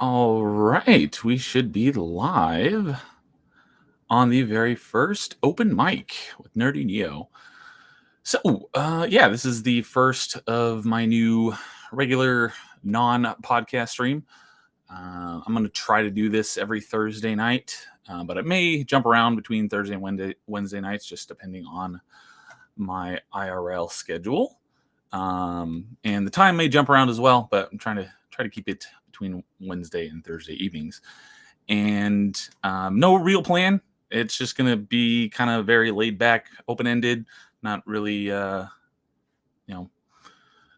All right, we should be live on the very first open mic with Nerdy Neo. So, this is the first of my new regular non-podcast stream. I'm going to try to do this every Thursday night, but it may jump around between Thursday and Wednesday nights, just depending on my IRL schedule. And the time may jump around as well, but I'm try to keep it between Wednesday and Thursday evenings. And no real plan. It's just going to be kind of very laid back, open ended, not really, no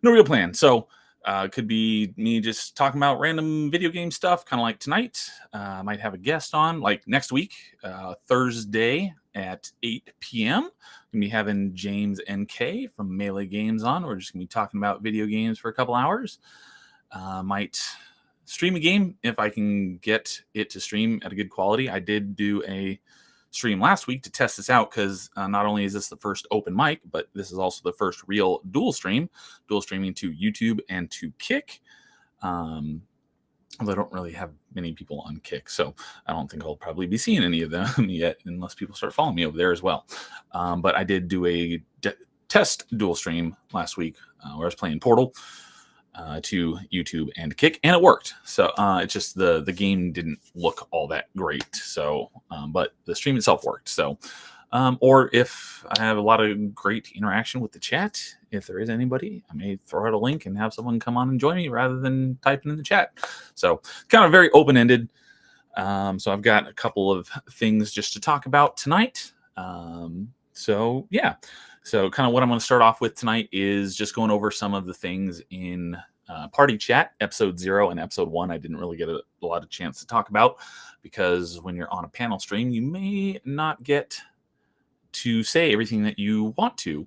real plan. So it could be me just talking about random video game stuff, kind of like tonight. I might have a guest on, like next week, Thursday at 8 p.m. Gonna be having James NK from Melee Games on. We're just gonna be talking about video games for a couple hours. Might stream a game if I can get it to stream at a good quality. I did do a stream last week to test this out because not only is this the first open mic, but this is also the first real dual streaming to YouTube and to Kick. Although I don't really have many people on Kick, so I don't think I'll probably be seeing any of them yet unless people start following me over there as well. But I did do a test dual stream last week where I was playing Portal to YouTube and Kick, and it worked. So it's just the game didn't look all that great. So, but the stream itself worked. So, or if I have a lot of great interaction with the chat, if there is anybody, I may throw out a link and have someone come on and join me rather than typing in the chat. So, kind of very open ended. So I've got a couple of things just to talk about tonight. So yeah. So kind of what I'm going to start off with tonight is just going over some of the things in Party Chat, episode 0 and episode 1. I didn't really get a lot of chance to talk about because when you're on a panel stream, you may not get to say everything that you want to,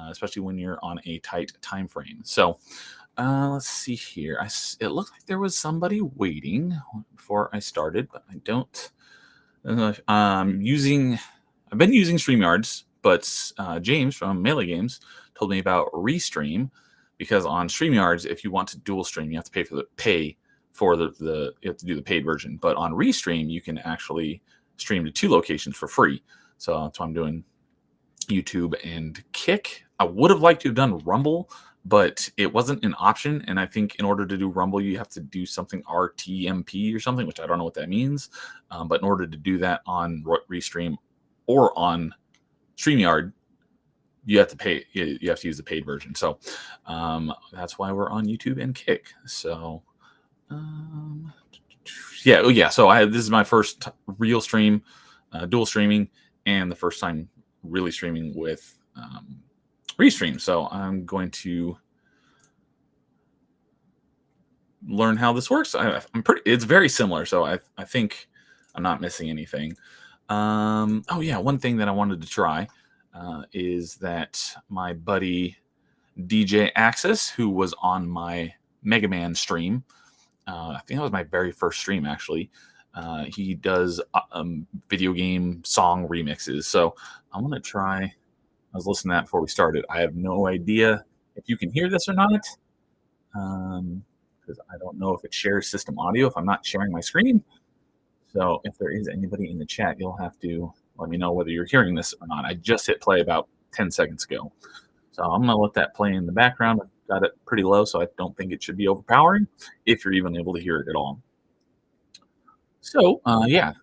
especially when you're on a tight time frame. So let's see here. It looked like there was somebody waiting before I started, but I don't. I've been using StreamYards, but James from Melee Games told me about Restream, because on StreamYards, if you want to dual stream, you have to pay for the you have to do the paid version. But on Restream, you can actually stream to 2 locations for free. So that's why I'm doing YouTube and Kick. I would have liked to have done Rumble, but it wasn't an option. And I think in order to do Rumble, you have to do something RTMP or something, which I don't know what that means. But in order to do that on Restream or on StreamYard, you have to pay. You have to use the paid version. So that's why we're on YouTube and Kick. So yeah. So this is my first real stream, dual streaming, and the first time really streaming with Restream. So I'm going to learn how this works. It's very similar. So I think I'm not missing anything. One thing that I wanted to try is that my buddy DJ Axis, who was on my Mega Man stream, I think that was my very first stream actually. He does video game song remixes. So I'm gonna try. I was listening to that before we started. I have no idea if you can hear this or not, because I don't know if it shares system audio if I'm not sharing my screen. So if there is anybody in the chat, you'll have to let me know whether you're hearing this or not. I just hit play about 10 seconds ago. So I'm going to let that play in the background. I've got it pretty low, so I don't think it should be overpowering if you're even able to hear it at all. So,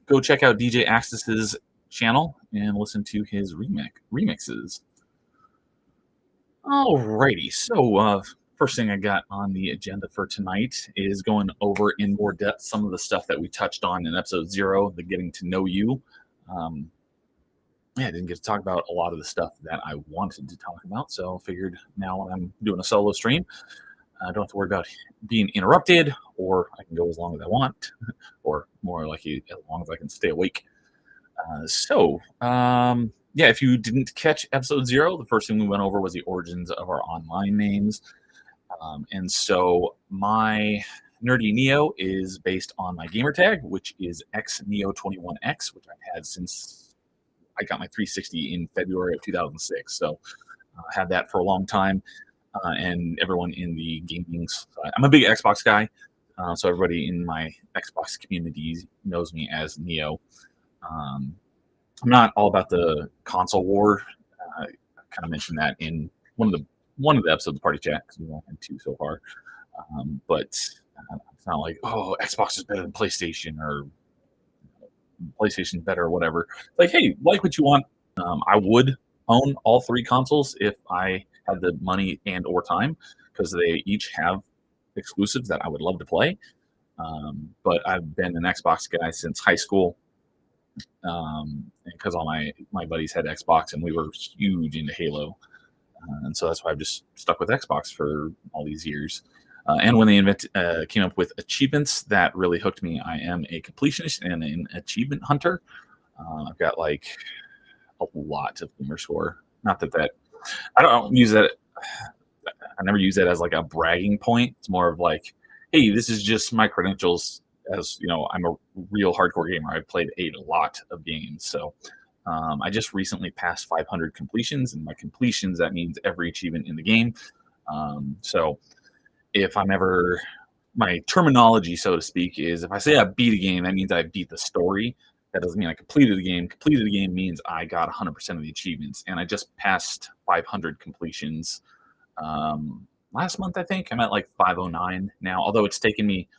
go check out DJ Axis's channel and listen to his remixes. Alrighty, so first thing I got on the agenda for tonight is going over in more depth some of the stuff that we touched on in episode 0, the getting to know you. I didn't get to talk about a lot of the stuff that I wanted to talk about, so I figured now when I'm doing a solo stream, I don't have to worry about being interrupted, or I can go as long as I want, or more likely as long as I can stay awake. If you didn't catch episode 0, the first thing we went over was the origins of our online names. And so my Nerdy Neo is based on my gamer tag, which is XNeo21X, which I've had since I got my 360 in February of 2006. So I had that for a long time. And everyone in the gaming side, I'm a big Xbox guy. So everybody in my Xbox community knows me as Neo. Um, I'm not all about the console war. I kind of mentioned that in one of the episodes of Party Chat because we've only had two so far. But it's not like, oh, Xbox is better than PlayStation or PlayStation better or whatever. Like, hey, like what you want. I would own all three consoles if I had the money and or time because they each have exclusives that I would love to play. But I've been an Xbox guy since high school because all my buddies had Xbox and we were huge into Halo, and so that's why I've just stuck with Xbox for all these years. And when they came up with achievements, that really hooked me. I am a completionist and an achievement hunter. I've got like a lot of gamer score. Not that I don't use that. I never use that as like a bragging point. It's more of like, hey, this is just my credentials. As you know, I'm a real hardcore gamer. I've played a lot of games, so I just recently passed 500 completions, and by completions that means every achievement in the game. So if I'm ever my terminology, so to speak, is if I say I beat a game, that means I beat the story. That doesn't mean I completed the game. Completed the game means I got 100% of the achievements, and I just passed 500 completions last month. I think I'm at like 509 now. Although it's taken me,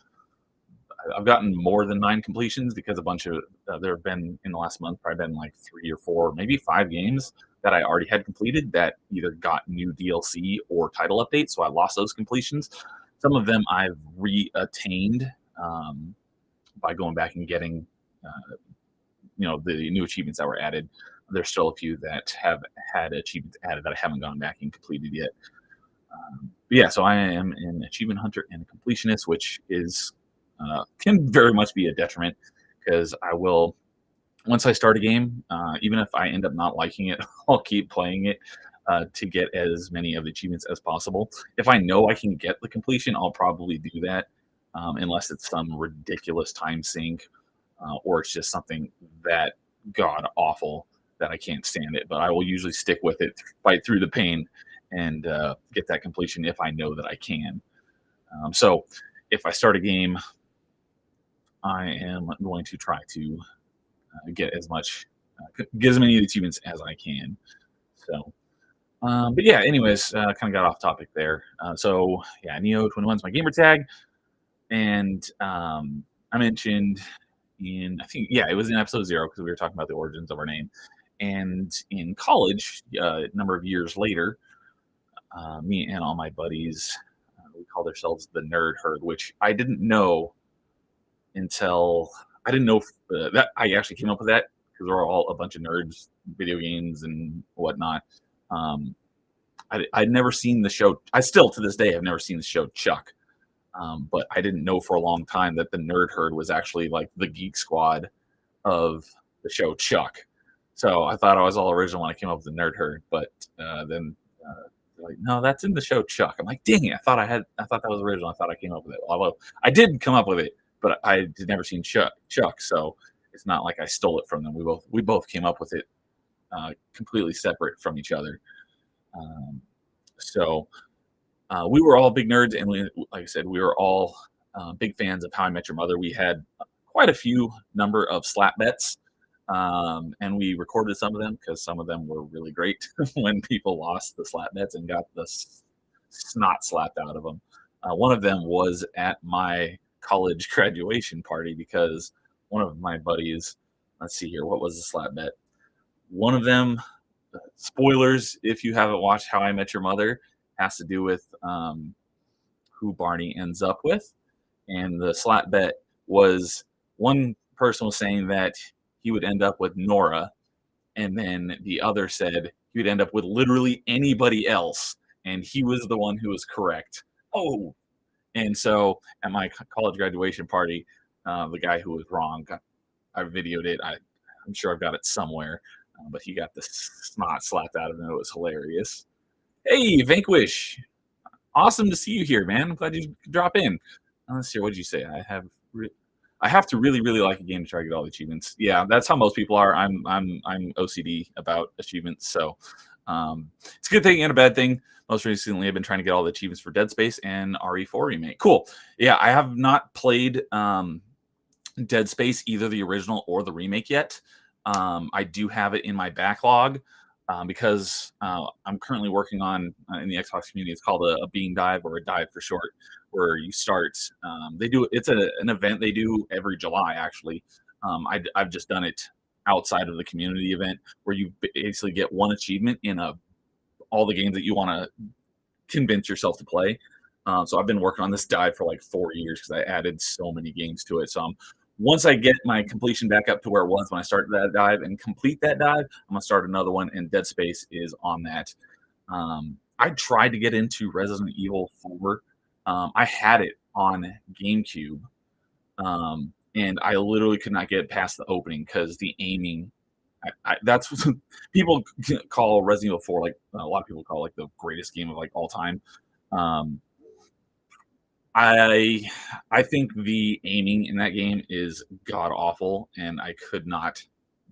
I've gotten more than 9 completions because a bunch of there have been in the last month probably been like 3 or 4, maybe 5 games that I already had completed that either got new DLC or title updates. So I lost those completions. Some of them I've re-attained by going back and getting, the new achievements that were added. There's still a few that have had achievements added that I haven't gone back and completed yet. But yeah, so I am an achievement hunter and a completionist, which is can very much be a detriment because I will once I start a game, even if I end up not liking it, I'll keep playing it to get as many of the achievements as possible. If I know I can get the completion, I'll probably do that, unless it's some ridiculous time sink or it's just something that god awful that I can't stand it. But I will usually stick with it, fight through the pain, and get that completion if I know that I can. So if I start a game, I am going to try to get get as many achievements as I can. So, but yeah, anyways, kind of got off topic there. So yeah, Neo21 is my gamer tag, and I mentioned I think yeah, it was in episode 0 because we were talking about the origins of our name, and in college, a number of years later, me and all my buddies, we called ourselves the Nerd Herd, which I didn't know until I didn't know that I actually came up with that because we're all a bunch of nerds, video games and whatnot. Um, I'd never seen the show. I still to this day have never seen the show Chuck, but I didn't know for a long time that the Nerd Herd was actually like the Geek Squad of the show Chuck. So I thought I was all original when I came up with the Nerd Herd, but then like, no, that's in the show Chuck. I'm like, dang it! I thought that was original. I thought I came up with it. Although I did come up with it, but I had never seen Chuck, so it's not like I stole it from them. We both came up with it completely separate from each other. Um, so we were all big nerds, and like I said, we were all big fans of How I Met Your Mother. We had quite a few number of slap bets, and we recorded some of them because some of them were really great when people lost the slap bets and got the snot slapped out of them. One of them was at my college graduation party because one of my buddies, let's see here, what was the slap bet? One of them, spoilers if you haven't watched How I Met Your Mother, has to do with who Barney ends up with. And the slap bet was one person was saying that he would end up with Nora, and then the other said he would end up with literally anybody else, and he was the one who was correct. Oh, and so at my college graduation party, the guy who was wrong, I videoed it. I'm sure I've got it somewhere, but he got the snot slapped out of him. It was hilarious. Hey, Vanquish. Awesome to see you here, man. I'm glad you could drop in. Let's see, what did you say? I have to really, really like a game to try to get all the achievements. Yeah, that's how most people are. I'm OCD about achievements, so It's a good thing and a bad thing. Most recently, I've been trying to get all the achievements for Dead Space and RE4 remake. Cool. Yeah, I have not played Dead Space, either the original or the remake yet. I do have it in my backlog because I'm currently working on in the Xbox community. It's called a beam dive, or a dive for short, where you start. They do it's an event they do every July actually. I've just done it outside of the community event, where you basically get one achievement in all the games that you want to convince yourself to play. So I've been working on this dive for like 4 years because I added so many games to it. So once I get my completion back up to where it was when I started that dive and complete that dive, I'm gonna start another one, and Dead Space is on that. I tried to get into Resident Evil 4. I had it on GameCube, and I literally could not get past the opening because the aiming. That's what people call Resident Evil 4, like a lot of people call, like, the greatest game of like all time. Um, I I think the aiming in that game is god awful, and I could not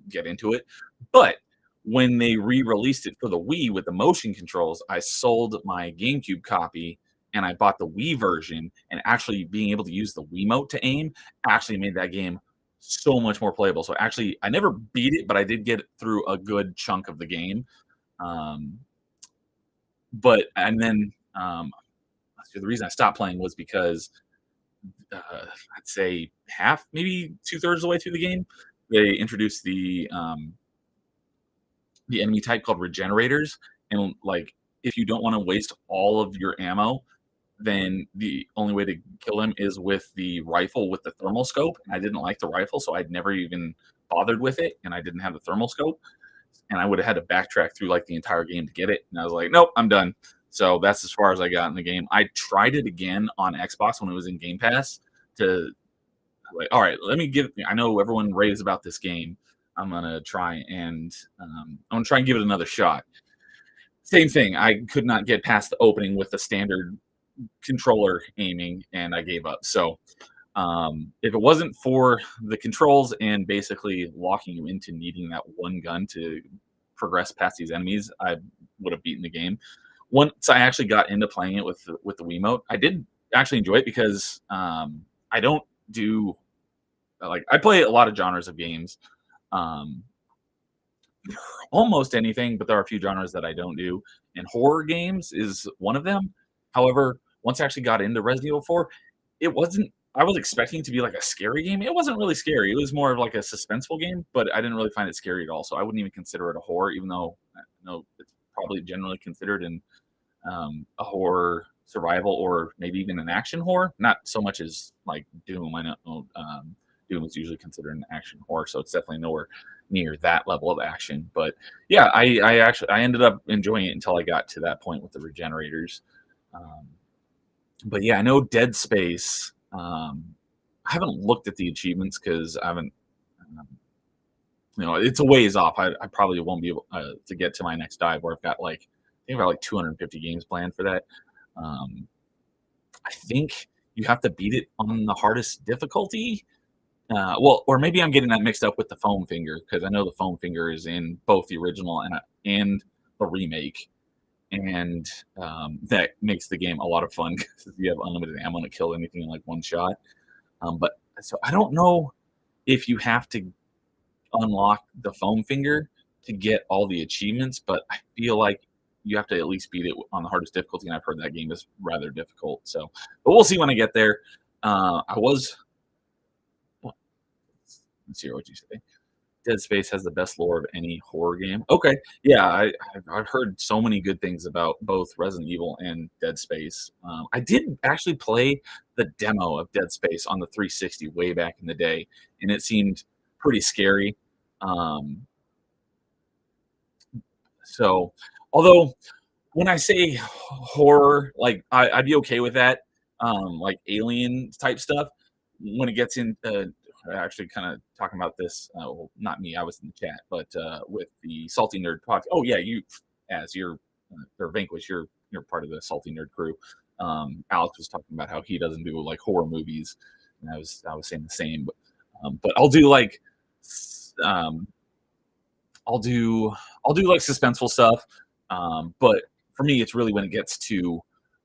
get into it. But when they re-released it for the Wii with the motion controls, I sold my GameCube copy and I bought the Wii version. And actually being able to use the Wiimote to aim actually made that game so much more playable. So actually, I never beat it, but I did get through a good chunk of the game. Um, but and then so the reason I stopped playing was because I'd say half, maybe 2/3 of the way through the game, they introduced the enemy type called regenerators, and like if you don't want to waste all of your ammo, then the only way to kill them is with the rifle with the thermal scope. And I didn't like the rifle, so I'd never even bothered with it, and I didn't have the thermal scope, and I would have had to backtrack through like the entire game to get it. And I was like, nope, I'm done. So that's as far as I got in the game. I tried it again on Xbox when it was in Game Pass to like, all right, let me give. I know everyone raves about this game. I'm gonna try and give it another shot. Same thing. I could not get past the opening with the standard controller aiming, and I gave up. So if it wasn't for the controls and basically locking you into needing that one gun to progress past these enemies, I would have beaten the game. Once I actually got into playing it with the Wiimote, I did actually enjoy it because I don't do like I play a lot of genres of games, um, almost anything, but there are a few genres that I don't do, and horror games is one of them. However, once I actually got into Resident Evil 4, it wasn't. I was expecting it to be like a scary game. It wasn't really scary. It was more of like a suspenseful game, but I didn't really find it scary at all. So I wouldn't even consider it a horror, even though I know it's probably generally considered in a horror survival, or maybe even an action horror. Not so much as like Doom. I know Doom is usually considered an action horror, so it's definitely nowhere near that level of action. But yeah, I ended up enjoying it until I got to that point with the regenerators. Um, but yeah, I know Dead Space. I haven't looked at the achievements because I haven't. Um, it's a ways off. I probably won't be able to get to my next dive where I've got like I think I've got like 250 games planned for that. Um, I think you have to beat it on the hardest difficulty. Well, or maybe I'm getting that mixed up with the foam finger because I know the foam finger is in both the original and the remake, and that makes the game a lot of fun because you have unlimited ammo to kill anything in like one shot. But so I don't know if you have to unlock the foam finger to get all the achievements, but I feel like you have to at least beat it on the hardest difficulty, and I've heard that game is rather difficult. So, but we'll see when I get there. I was. Let's see what you say. Dead Space has the best lore of any horror game. Okay, yeah, I've heard so many good things about both Resident Evil and Dead Space. I did actually play the demo of Dead Space on the 360 way back in the day, and it seemed pretty scary. Um, so, although when I say horror, like I'd be okay with that, like alien type stuff. When it gets into actually kind of talking about this, well, not me, I was in the chat, but with the Salty Nerd podcast. Oh yeah, you as you're or Vanquish, you're part of the Salty Nerd crew. Alex was talking about how he doesn't do like horror movies, and I was saying the same, but I'll do like um, I'll do like suspenseful stuff. But for me, it's really when it gets to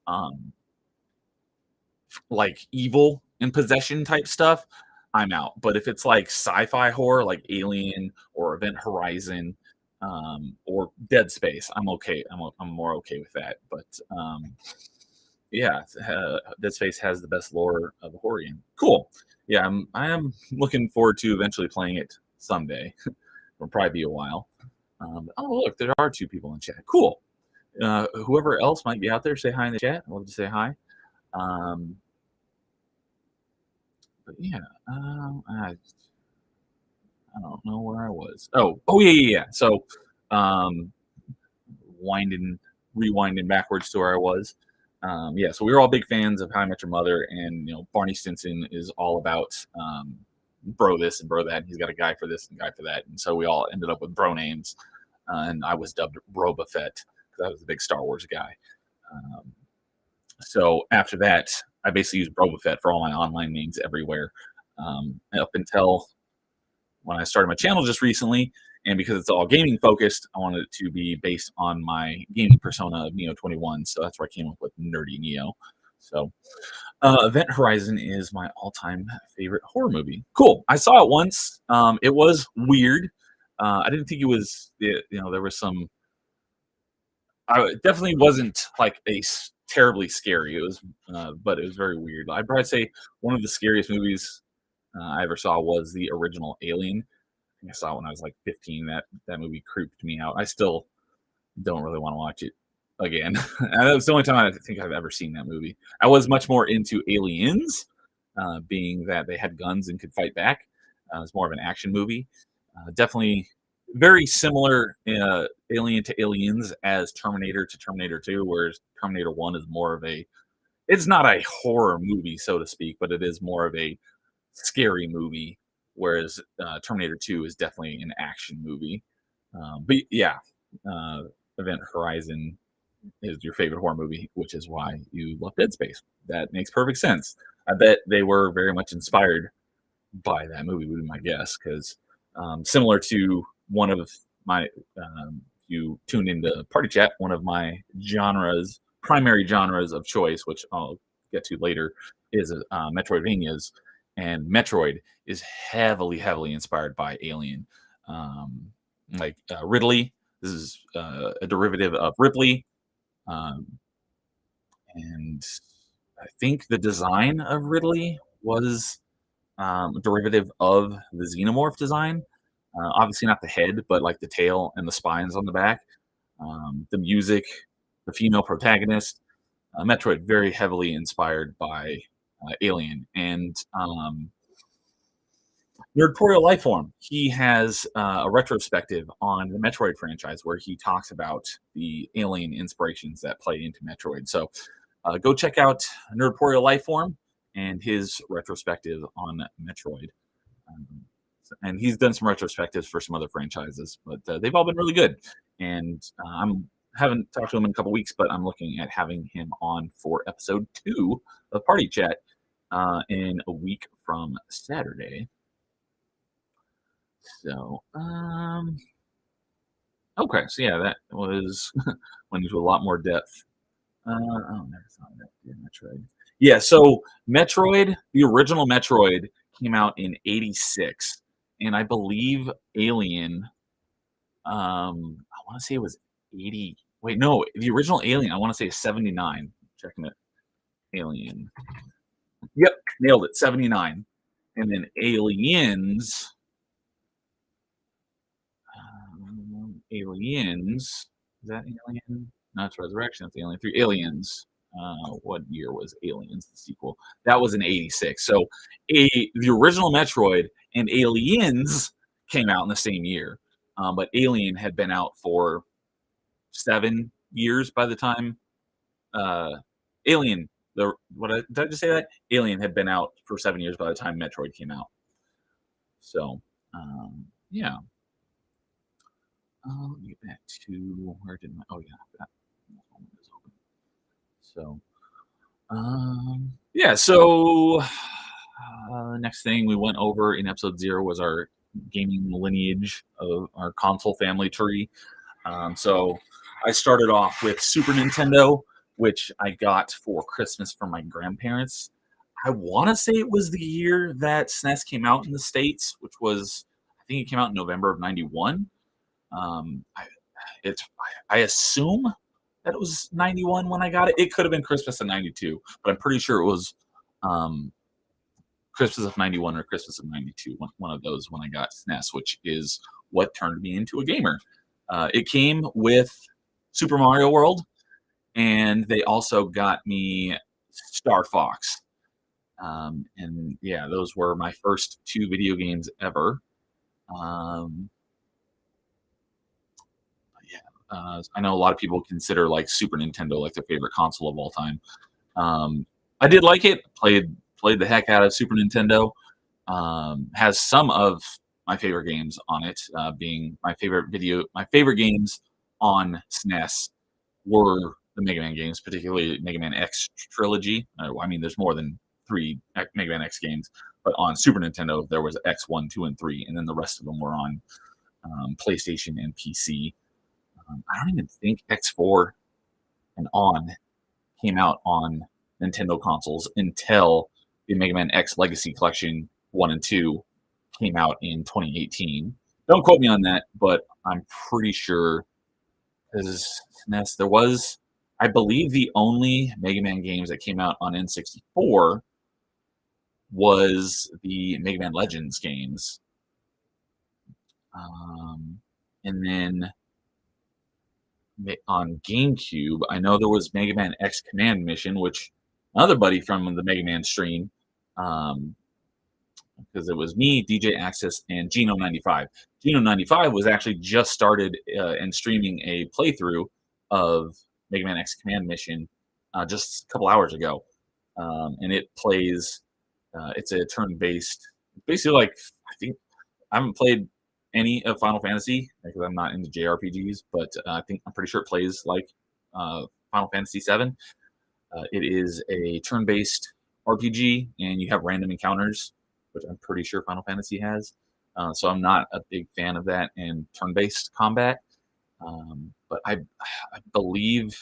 um, like evil and possession type stuff, I'm out. But if it's like sci-fi horror, like Alien or Event Horizon, or Dead Space, I'm okay. I'm more okay with that. But yeah, Dead Space has the best lore of the horror game. Cool. Yeah, I am looking forward to eventually playing it someday. It'll probably be a while. Oh, look, there are two people in chat. Cool. Whoever else might be out there, say hi in the chat. I'd love to say hi. Um, but yeah, I don't know where I was. Oh yeah. So, um, winding, rewinding backwards to where I was. Yeah, so we were all big fans of How I Met Your Mother, and Barney Stinson is all about bro this and bro that. And he's got a guy for this and guy for that, and so we all ended up with bro names. And I was dubbed Broba Fett because I was a big Star Wars guy. Um, so after that, I basically used Broba Fett for all my online names everywhere, up until when I started my channel just recently. And because it's all gaming focused, I wanted it to be based on my gaming persona of Neo 21. So that's where I came up with Nerdy Neo. So Event Horizon is my all-time favorite horror movie. Cool. I saw it once. It was weird. I didn't think it was. There was some. It definitely wasn't like terribly scary. It was, but it was very weird. I'd probably say one of the scariest movies I ever saw was the original Alien. I saw it when I was like 15. That movie creeped me out. I still don't really want to watch it again. And that was the only time I think I've ever seen that movie. I was much more into Aliens, being that they had guns and could fight back. It's more of an action movie. Definitely very similar Alien to Aliens as Terminator to Terminator 2, whereas Terminator 1 is more of a, it's not a horror movie, so to speak, but it is more of a scary movie, whereas Terminator 2 is definitely an action movie. But yeah, uh, Event Horizon is your favorite horror movie, which is why you love Dead Space. That makes perfect sense. I bet they were very much inspired by that movie, would be my guess, because similar to one of my, you tuned into Party Chat, one of my genres, primary genres of choice, which I'll get to later, is Metroidvanias, and Metroid is heavily, heavily inspired by Alien. Um, like Ridley, this is a derivative of Ripley, um, and I think the design of Ridley was derivative of the Xenomorph design. Obviously, not the head, but like the tail and the spines on the back. The music, the female protagonist. Metroid very heavily inspired by Alien, and Nerdtorial Lifeform. He has a retrospective on the Metroid franchise where he talks about the alien inspirations that play into Metroid. So go check out Nerdtorial Lifeform and his retrospective on Metroid. Um, and he's done some retrospectives for some other franchises, but they've all been really good. And I'm haven't talked to him in a couple weeks, but I'm looking at having him on for episode 2 of Party Chat in a week from Saturday. So, okay, so yeah, that was went into a lot more depth. Oh, never thought of that. Yeah, Metroid. Yeah, so Metroid, the original Metroid, came out in '86, and I believe Alien. I want to say it was 80. Wait, no, the original Alien. I want to say 79. Checking it. Alien. Yep, nailed it. 79, and then Aliens. Aliens. Is that Alien? No, it's Resurrection. It's Alien 3. Aliens. What year was Aliens, the sequel? That was in '86. So the original Metroid and Aliens came out in the same year. But Alien had been out for 7 years by the time Alien, did I just say that? Alien had been out for 7 years by the time Metroid came out. So, yeah. Let me get back to where did my oh yeah, that one is open. So yeah, so next thing we went over in episode 0 was our gaming lineage of our console family tree. So I started off with Super Nintendo, which I got for Christmas from my grandparents. I want to say it was the year that SNES came out in the States, which was, I think it came out in November of 91. I, I assume that it was 91 when I got it. It could have been Christmas of 92, but I'm pretty sure it was um, Christmas of 91 or Christmas of 92, one of those when I got SNES, which is what turned me into a gamer. It came with Super Mario World, and they also got me Star Fox. And yeah, those were my first two video games ever. Um, yeah, I know a lot of people consider like Super Nintendo like their favorite console of all time. I did like it. Played the heck out of Super Nintendo. Has some of my favorite games on it. Being my favorite games on SNES were the Mega Man games, particularly Mega Man X trilogy. I mean, there's more than three Mega Man X games, but on Super Nintendo there was X one, two, and three, and then the rest of them were on PlayStation and PC. I don't even think X4 and on came out on Nintendo consoles until the Mega Man X Legacy Collection 1 and 2 came out in 2018. Don't quote me on that, but I'm pretty sure because SNES, there was, I believe, the only Mega Man games that came out on N64 was the Mega Man Legends games. And then on GameCube, I know there was Mega Man X Command Mission, which another buddy from the Mega Man stream, um, because it was me, DJ Access, and Geno95. Geno95 was actually just started and streaming a playthrough of Mega Man X Command Mission just a couple hours ago, and it plays. It's a turn-based, basically like I think I haven't played any of Final Fantasy because I'm not into JRPGs, but I'm pretty sure it plays like Final Fantasy VII. It is a turn-based RPG, and you have random encounters, which I'm pretty sure Final Fantasy has. So I'm not a big fan of that and turn-based combat. But I believe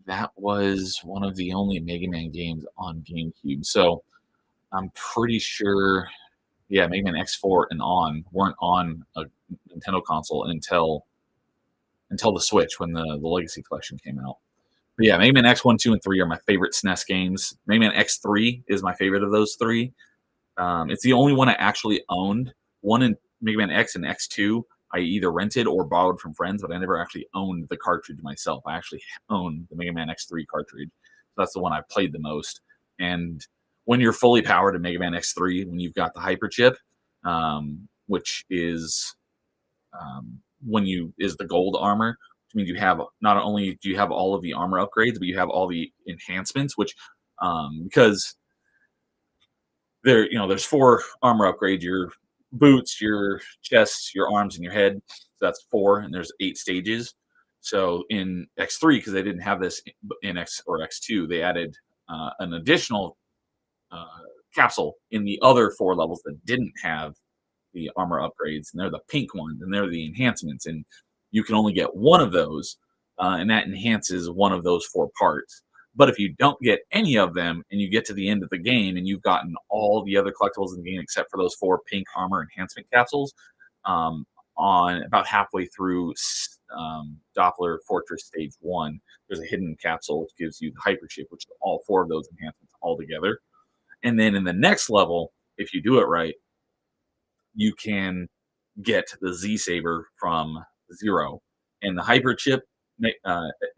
that was one of the only Mega Man games on GameCube. So I'm pretty sure, yeah, Mega Man X4 and on weren't on a Nintendo console until the Switch when the Legacy Collection came out. But yeah, Mega Man X1, 2, and 3 are my favorite SNES games. Mega Man X3 is my favorite of those three. It's the only one I actually owned. One in Mega Man X and X2, I either rented or borrowed from friends, but I never actually owned the cartridge myself. I actually own the Mega Man X3 cartridge. So that's the one I played the most. And when you're fully powered in Mega Man X3, when you've got the hyper chip, which is when you is the gold armor, which means you have not only do you have all of the armor upgrades, but you have all the enhancements, which because there's four armor upgrades: your boots, your chest, your arms, and your head. So that's four, and there's 8 stages. So in X3, because they didn't have this in X or X2, they added an additional uh, capsule in the other four levels that didn't have the armor upgrades, and they're the pink ones, and they're the enhancements, and you can only get one of those, and that enhances one of those four parts. But if you don't get any of them, and you get to the end of the game, and you've gotten all the other collectibles in the game except for those four pink armor enhancement capsules, um, on about halfway through Doppler Fortress Stage 1, there's a hidden capsule which gives you the hyperchip, which is all four of those enhancements all together. And then in the next level, if you do it right, you can get the Z Saber from Zero. And the hyper chip, Mega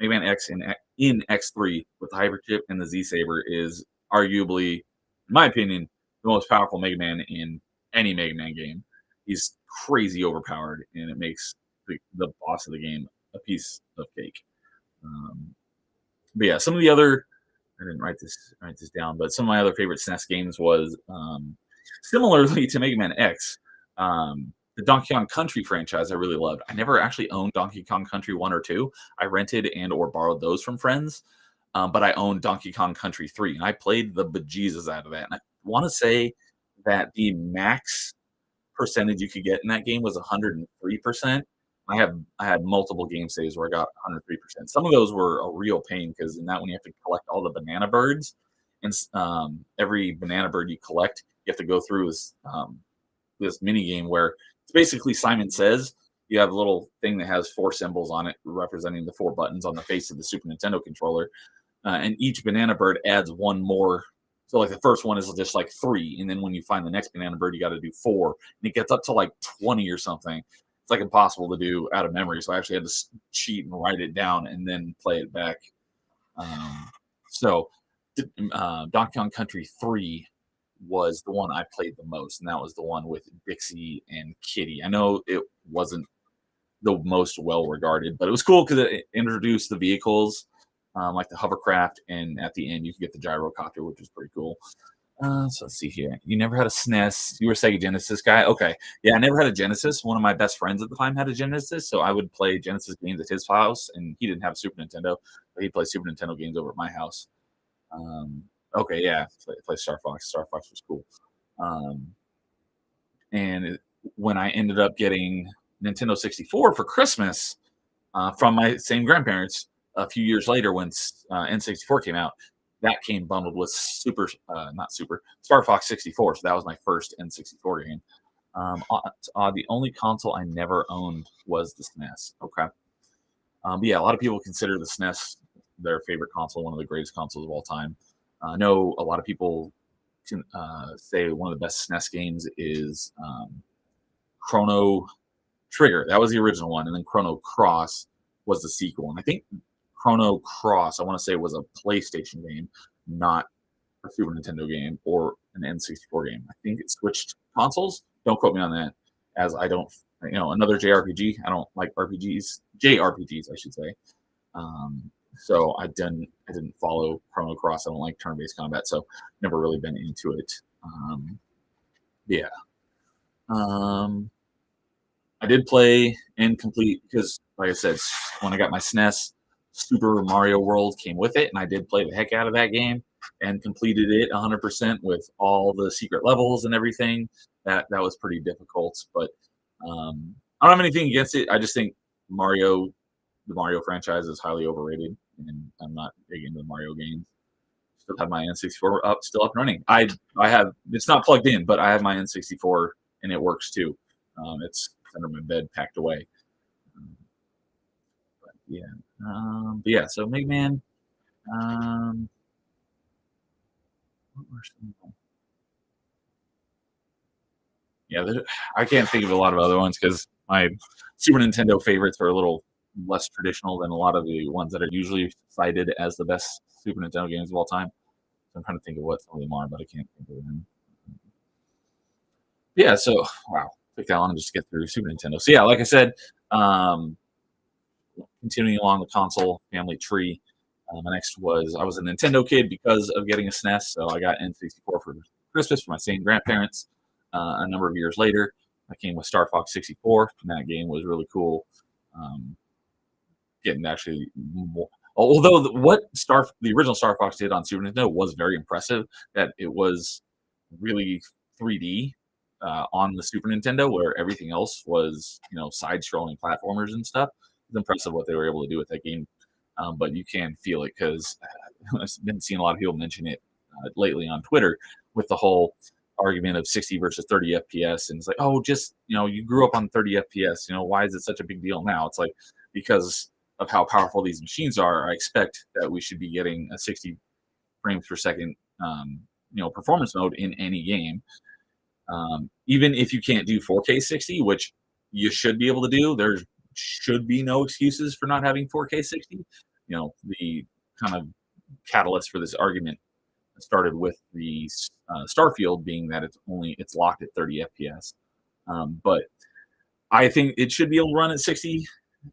Man X in X3 with the hyper chip and the Z Saber is arguably, in my opinion, the most powerful Mega Man in any Mega Man game. He's crazy overpowered, and it makes the boss of the game a piece of cake. Um, but yeah, some of the other I didn't write this down, but some of my other favorite SNES games was similarly to Mega Man X, the Donkey Kong Country franchise. I really loved. I never actually owned Donkey Kong Country 1 or 2. I rented and or borrowed those from friends, but I owned Donkey Kong Country 3, and I played the bejesus out of that. And I want to say that the max percentage you could get in that game was 103%. I had multiple game saves where I got 103%. Some of those were a real pain because in that one you have to collect all the banana birds, and every banana bird you collect, you have to go through this mini game where it's basically Simon Says. You have a little thing that has four symbols on it representing the four buttons on the face of the Super Nintendo controller, and each banana bird adds one more. So like the first one is just like three, and then when you find the next banana bird, you got to do four, and it gets up to like 20 or something. It's like impossible to do out of memory, so I actually had to cheat and write it down and then play it back. Um, so Donkey Kong Country 3 was the one I played the most, and that was the one with Dixie and Kitty. I know it wasn't the most well regarded, but it was cool because it introduced the vehicles, like the hovercraft, and at the end you could get the gyrocopter, which was pretty cool. So let's see here. You never had a SNES. You were a Sega Genesis guy. Okay, yeah, I never had a Genesis. One of my best friends at the time had a Genesis, so I would play Genesis games at his house, and he didn't have a Super Nintendo, but he'd play Super Nintendo games over at my house. Um, okay, yeah, play Star Fox. Star Fox was cool. Um, and when I ended up getting Nintendo 64 for Christmas from my same grandparents a few years later when N64 came out, that came bundled with not Super, Star Fox 64. So that was my first N64 game. The only console I never owned was the SNES. Okay. But yeah, a lot of people consider the SNES their favorite console, one of the greatest consoles of all time. I know a lot of people can say one of the best SNES games is Chrono Trigger. That was the original one, and then Chrono Cross was the sequel. And I think Chrono Cross, I want to say, was a PlayStation game, not a Super Nintendo game or an N64 game. I think it switched consoles. Don't quote me on that, as I don't, another JRPG. I don't like RPGs, JRPGs, I should say. So I didn't follow Chrono Cross. I don't like turn-based combat, so never really been into it. Yeah. I did play and complete because, like I said, when I got my SNES, Super Mario World came with it, and I did play the heck out of that game and completed it 100% with all the secret levels and everything. That was pretty difficult, but I don't have anything against it. I just think the Mario franchise is highly overrated, and I'm not big into the Mario games. Still have my N64 still up and running. I have it's not plugged in, but I have my N64 and it works too. It's under my bed, packed away. Um, but yeah, but yeah. So Mega Man. Um, what were some- yeah, I can't think of a lot of other ones because my Super Nintendo favorites are a little less traditional than a lot of the ones that are usually cited as the best Super Nintendo games of all time. So I'm trying to think of what some of them are, but I can't think of them. Yeah, so wow, took that long to just get through Super Nintendo. So yeah, like I said, um, continuing along the console family tree. My next was I was a Nintendo kid because of getting a SNES, so I got N64 for Christmas from my same grandparents. A number of years later, I came with Star Fox 64, and that game was really cool. Um, Getting actually more, although the original Star Fox did on Super Nintendo was very impressive. That it was really 3D on the Super Nintendo, where everything else was side-scrolling platformers and stuff. It's impressive what they were able to do with that game, but you can feel it because I've been seeing a lot of people mention it lately on Twitter with the whole argument of 60 versus 30 FPS, and it's like, oh, just you grew up on 30 FPS. Why is it such a big deal now? It's like because of how powerful these machines are, I expect that we should be getting a 60 frames per second, performance mode in any game. Even if you can't do 4K 60, which you should be able to do, there should be no excuses for not having 4K 60. The kind of catalyst for this argument started with the Starfield being that it's locked at 30 FPS. But I think it should be able to run at 60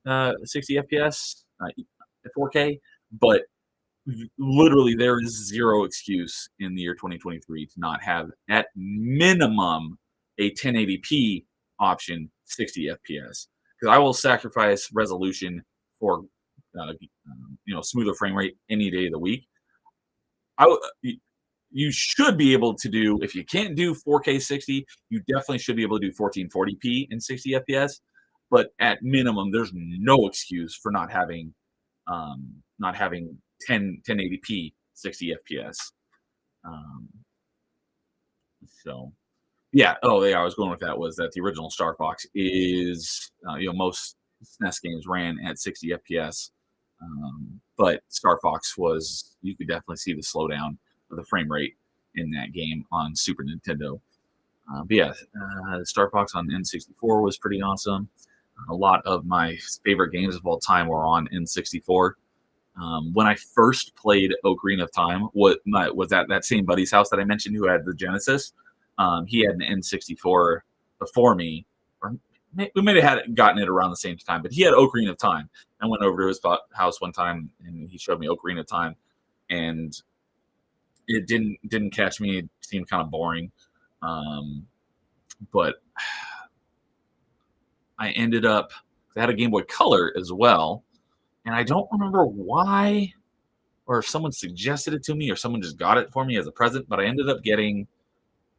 FPS at 4K, but literally there is zero excuse in the year 2023 to not have at minimum a 1080p option 60 FPS, because I will sacrifice resolution for smoother frame rate any day of the week. You should be able to do, if you can't do 4K 60, you definitely should be able to do 1440p in 60 FPS. but at minimum, there's no excuse for not having 1080p 60 FPS. Um, so yeah. Oh, yeah. I was going with that was that the original Star Fox is most SNES games ran at 60 FPS, but Star Fox was you could definitely see the slowdown of the frame rate in that game on Super Nintendo. But yeah, Star Fox on N64 was pretty awesome. A lot of my favorite games of all time were on N64. When I first played Ocarina of Time, was at that same buddy's house that I mentioned who had the Genesis. He had an N64 before me, or we may have gotten it around the same time, but he had Ocarina of Time. I went over to his house one time and he showed me Ocarina of Time, and it didn't catch me. It seemed kind of boring, um, but I ended up I had a Game Boy Color as well, and I don't remember why or if someone suggested it to me or someone just got it for me as a present, but I ended up getting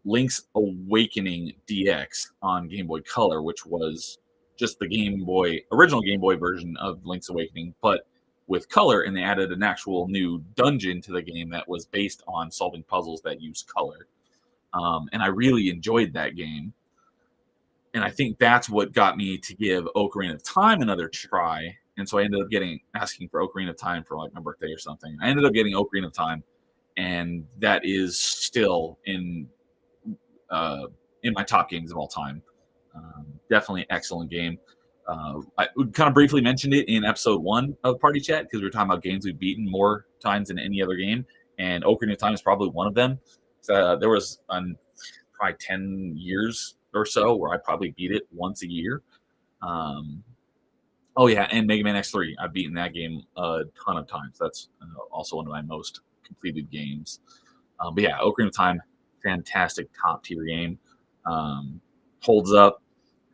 Link's Awakening DX on Game Boy Color, which was just the original Game Boy version of Link's Awakening, but with color, and they added an actual new dungeon to the game that was based on solving puzzles that use color. And I really enjoyed that game. And I think that's what got me to give Ocarina of Time another try. And so I ended up asking for Ocarina of Time for like my birthday or something. I ended up getting Ocarina of Time, and that is still in my top games of all time. Definitely excellent game. I kind of briefly mentioned it in episode 1 of Party Chat because we were talking about games we've beaten more times than any other game, and Ocarina of Time is probably one of them. There was probably 10 years or so where I probably beat it once a year. Um, oh yeah, and Mega Man X3. I've beaten that game a ton of times. That's also one of my most completed games. But yeah, Ocarina of Time, fantastic top tier game. Holds up.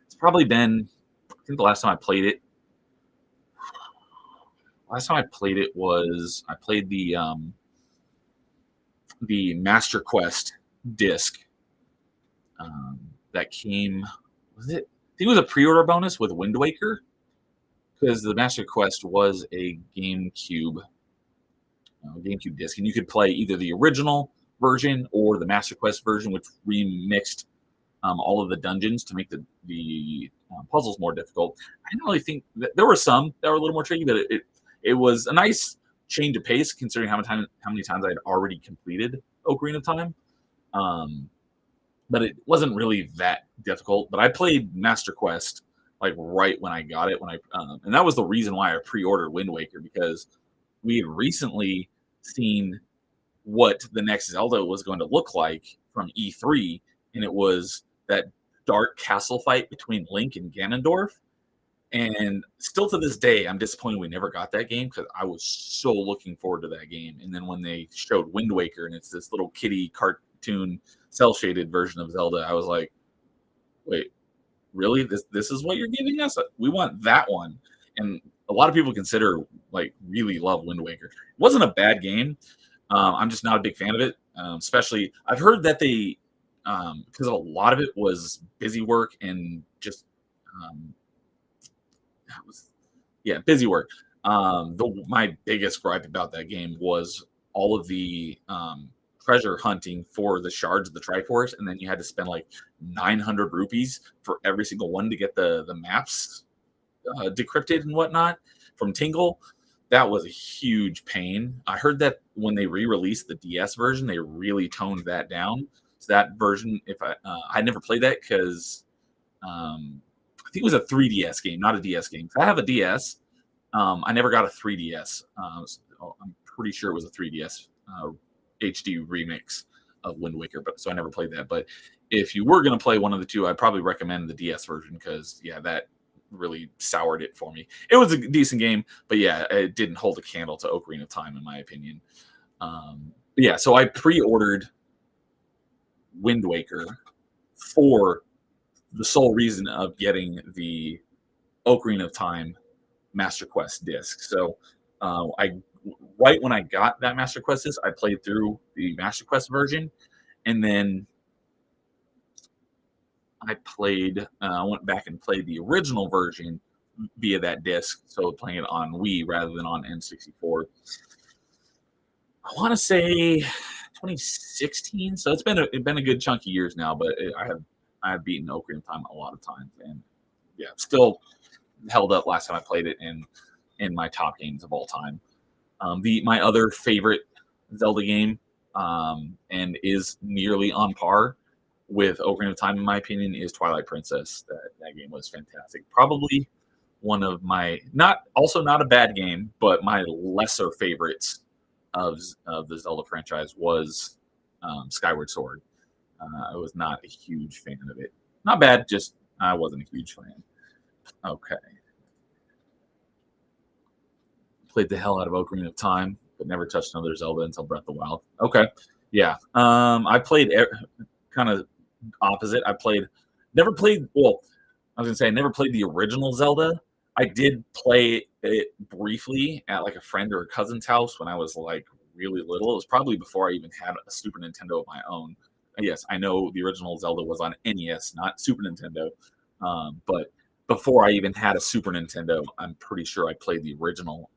It's probably been, I think the last time I played it was I played the Master Quest disc um, that came. Was it? I think it was a pre-order bonus with Wind Waker because the Master Quest was a GameCube disc, and you could play either the original version or the Master Quest version, which remixed all of the dungeons to make the puzzles more difficult. I didn't really think that there were some that were a little more tricky, but it was a nice change of pace considering how many times I had already completed Ocarina of Time. Um, but it wasn't really that difficult. But I played Master Quest like right when I got it, and that was the reason why I pre-ordered Wind Waker because we had recently seen what the next Zelda was going to look like from E3, and it was that dark castle fight between Link and Ganondorf. And still to this day, I'm disappointed we never got that game because I was so looking forward to that game. And then when they showed Wind Waker and it's this little kitty cartoon cell shaded version of Zelda, I was like, wait, really? This is what you're giving us? We want that one. And a lot of people consider like really love Wind Waker. It wasn't a bad game. I'm just not a big fan of it. Especially, I've heard that they because a lot of it was busy work and just um, that was yeah busy work. My biggest gripe about that game was all of the treasure hunting for the shards of the Triforce, and then you had to spend like 900 rupees for every single one to get the maps decrypted and whatnot from Tingle. That was a huge pain. I heard that when they re-released the DS version, they really toned that down. So that version, if I never played that because I think it was a 3DS game, not a DS game. I have a DS. I never got a 3DS. So I'm pretty sure it was a 3DS HD remix of Wind Waker, but so I never played that. But if you were going to play one of the two, I'd probably recommend the DS version because yeah, that really soured it for me. It was a decent game, but yeah, it didn't hold a candle to Ocarina of Time in my opinion. But yeah, so I pre-ordered Wind Waker for the sole reason of getting the Ocarina of Time Master Quest disc. So I right when I got that Master Quest disc, I played through the Master Quest version, and then I played. I went back and played the original version via that disc, so playing it on Wii rather than on N64. I want to say 2016. So it's been a good chunk of years now, but I have beaten Ocarina of Time a lot of times, and yeah, still held up last time I played it in my top games of all time. The my other favorite Zelda game, and is nearly on par with Ocarina of Time in my opinion, is Twilight Princess. That game was fantastic. Probably one of my not a bad game, but my lesser favorites of the Zelda franchise was Skyward Sword. I was not a huge fan of it. Not bad, just I wasn't a huge fan. Okay, played the hell out of Ocarina of Time, but never touched another Zelda until Breath of the Wild. Okay, yeah. I played kind of opposite. Never played. Well, I was gonna say I never played the original Zelda. I did play it briefly at like a friend or a cousin's house when I was like really little. It was probably before I even had a Super Nintendo of my own. And yes, I know the original Zelda was on NES, not Super Nintendo. But before I even had a Super Nintendo, I'm pretty sure I played the original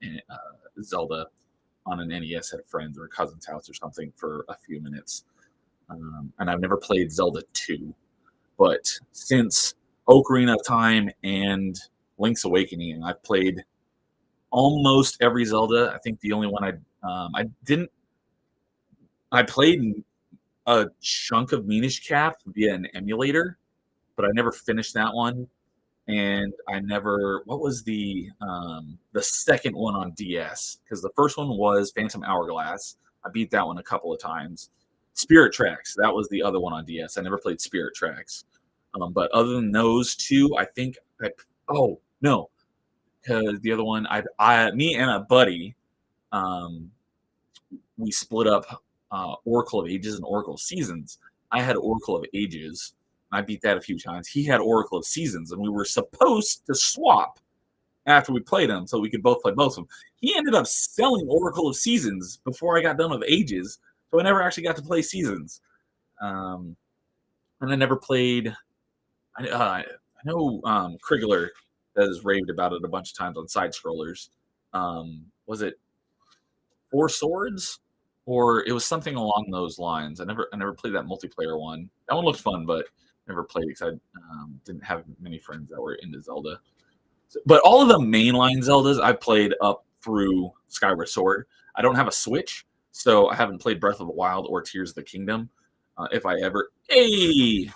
Zelda on an NES at a friend's or a cousin's house or something for a few minutes. And I've never played Zelda 2. But since Ocarina of Time and Link's Awakening, and I've played almost every Zelda. I think the only one I didn't I played a chunk of Minish Cap via an emulator, but I never finished that one. And I never what was the second one on DS? Because the first one was Phantom Hourglass. I beat that one a couple of times. Spirit Tracks, that was the other one on DS. I never played Spirit Tracks. But other than those two, I think oh no, because the other one, me and a buddy, um, we split up Oracle of Ages and Oracle of Seasons. I had Oracle of Ages. I beat that a few times. He had Oracle of Seasons, and we were supposed to swap after we played them so we could both play both of them. He ended up selling Oracle of Seasons before I got done with Ages, so I never actually got to play Seasons. Um, and I never played. I know Krigler has raved about it a bunch of times on side scrollers. Was it Four Swords, or it was something along those lines? I never played that multiplayer one. That one looked fun, but never played it because I didn't have many friends that were into Zelda. But all of the mainline Zeldas I played up through Skyward Sword. I don't have a Switch, so I haven't played Breath of the Wild or Tears of the Kingdom. If I ever, hey,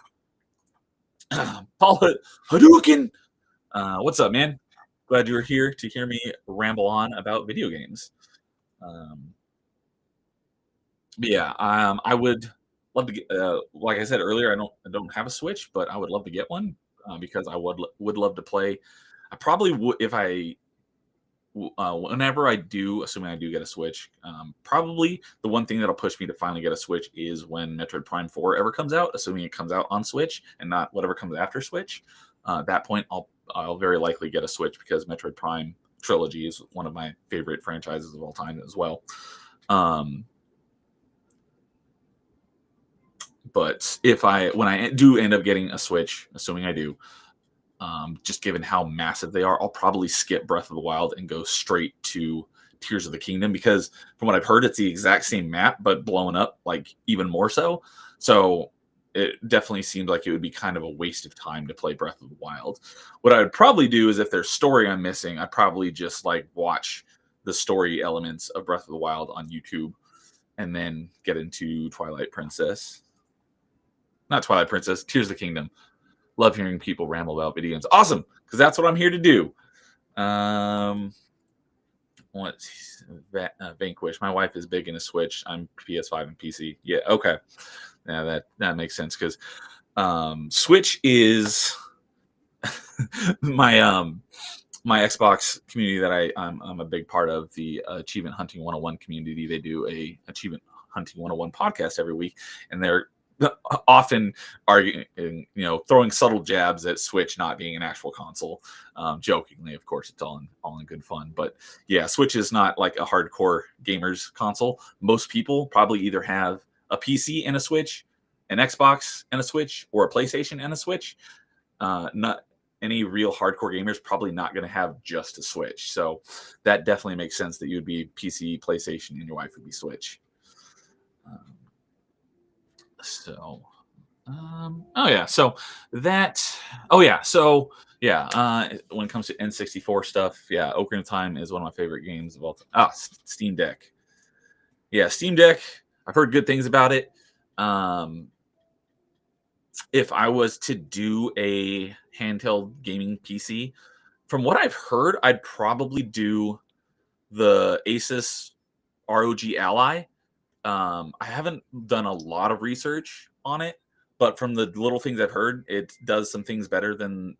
Paul Hadouken, what's up, man? Glad you were here to hear me ramble on about video games. Um, but yeah, I would love to get. Like I said earlier, I don't have a Switch, but I would love to get one because I would love to play. I probably would if whenever I do, assuming I do get a Switch. Probably the one thing that'll push me to finally get a Switch is when Metroid Prime 4 ever comes out, assuming it comes out on Switch and not whatever comes after Switch. At that point, I'll very likely get a Switch because Metroid Prime trilogy is one of my favorite franchises of all time as well. But when I do end up getting a Switch, assuming I do, just given how massive they are, I'll probably skip Breath of the Wild and go straight to Tears of the Kingdom because from what I've heard, it's the exact same map but blown up like even more so. So it definitely seemed like it would be kind of a waste of time to play Breath of the Wild. What I would probably do is if there's story I'm missing, I'd probably just like watch the story elements of Breath of the Wild on YouTube and then get into Tears of the Kingdom. Love hearing people ramble about video games. Awesome, because that's what I'm here to do. What's Vanquish? My wife is big into Switch. I'm PS5 and PC. Yeah, okay. Yeah, that makes sense because Switch is my my Xbox community that I'm a big part of, the Achievement Hunting 101 community. They do a Achievement Hunting 101 podcast every week, and they're often arguing, throwing subtle jabs at Switch not being an actual console. Jokingly, of course, it's all in good fun. But yeah, Switch is not like a hardcore gamers console. Most people probably either have a PC and a Switch, an Xbox and a Switch or a PlayStation and a Switch. Not any real hardcore gamers probably not going to have just a Switch. So that definitely makes sense that you would be PC, PlayStation, and your wife would be Switch. Um, so, oh yeah, so that, oh yeah, so yeah, when it comes to N64 stuff, yeah, Ocarina of Time is one of my favorite games of all time. Ah, Steam Deck. Yeah, Steam Deck. I've heard good things about it. Um, if I was to do a handheld gaming PC, from what I've heard, I'd probably do the Asus ROG Ally. I haven't done a lot of research on it, but from the little things I've heard, it does some things better than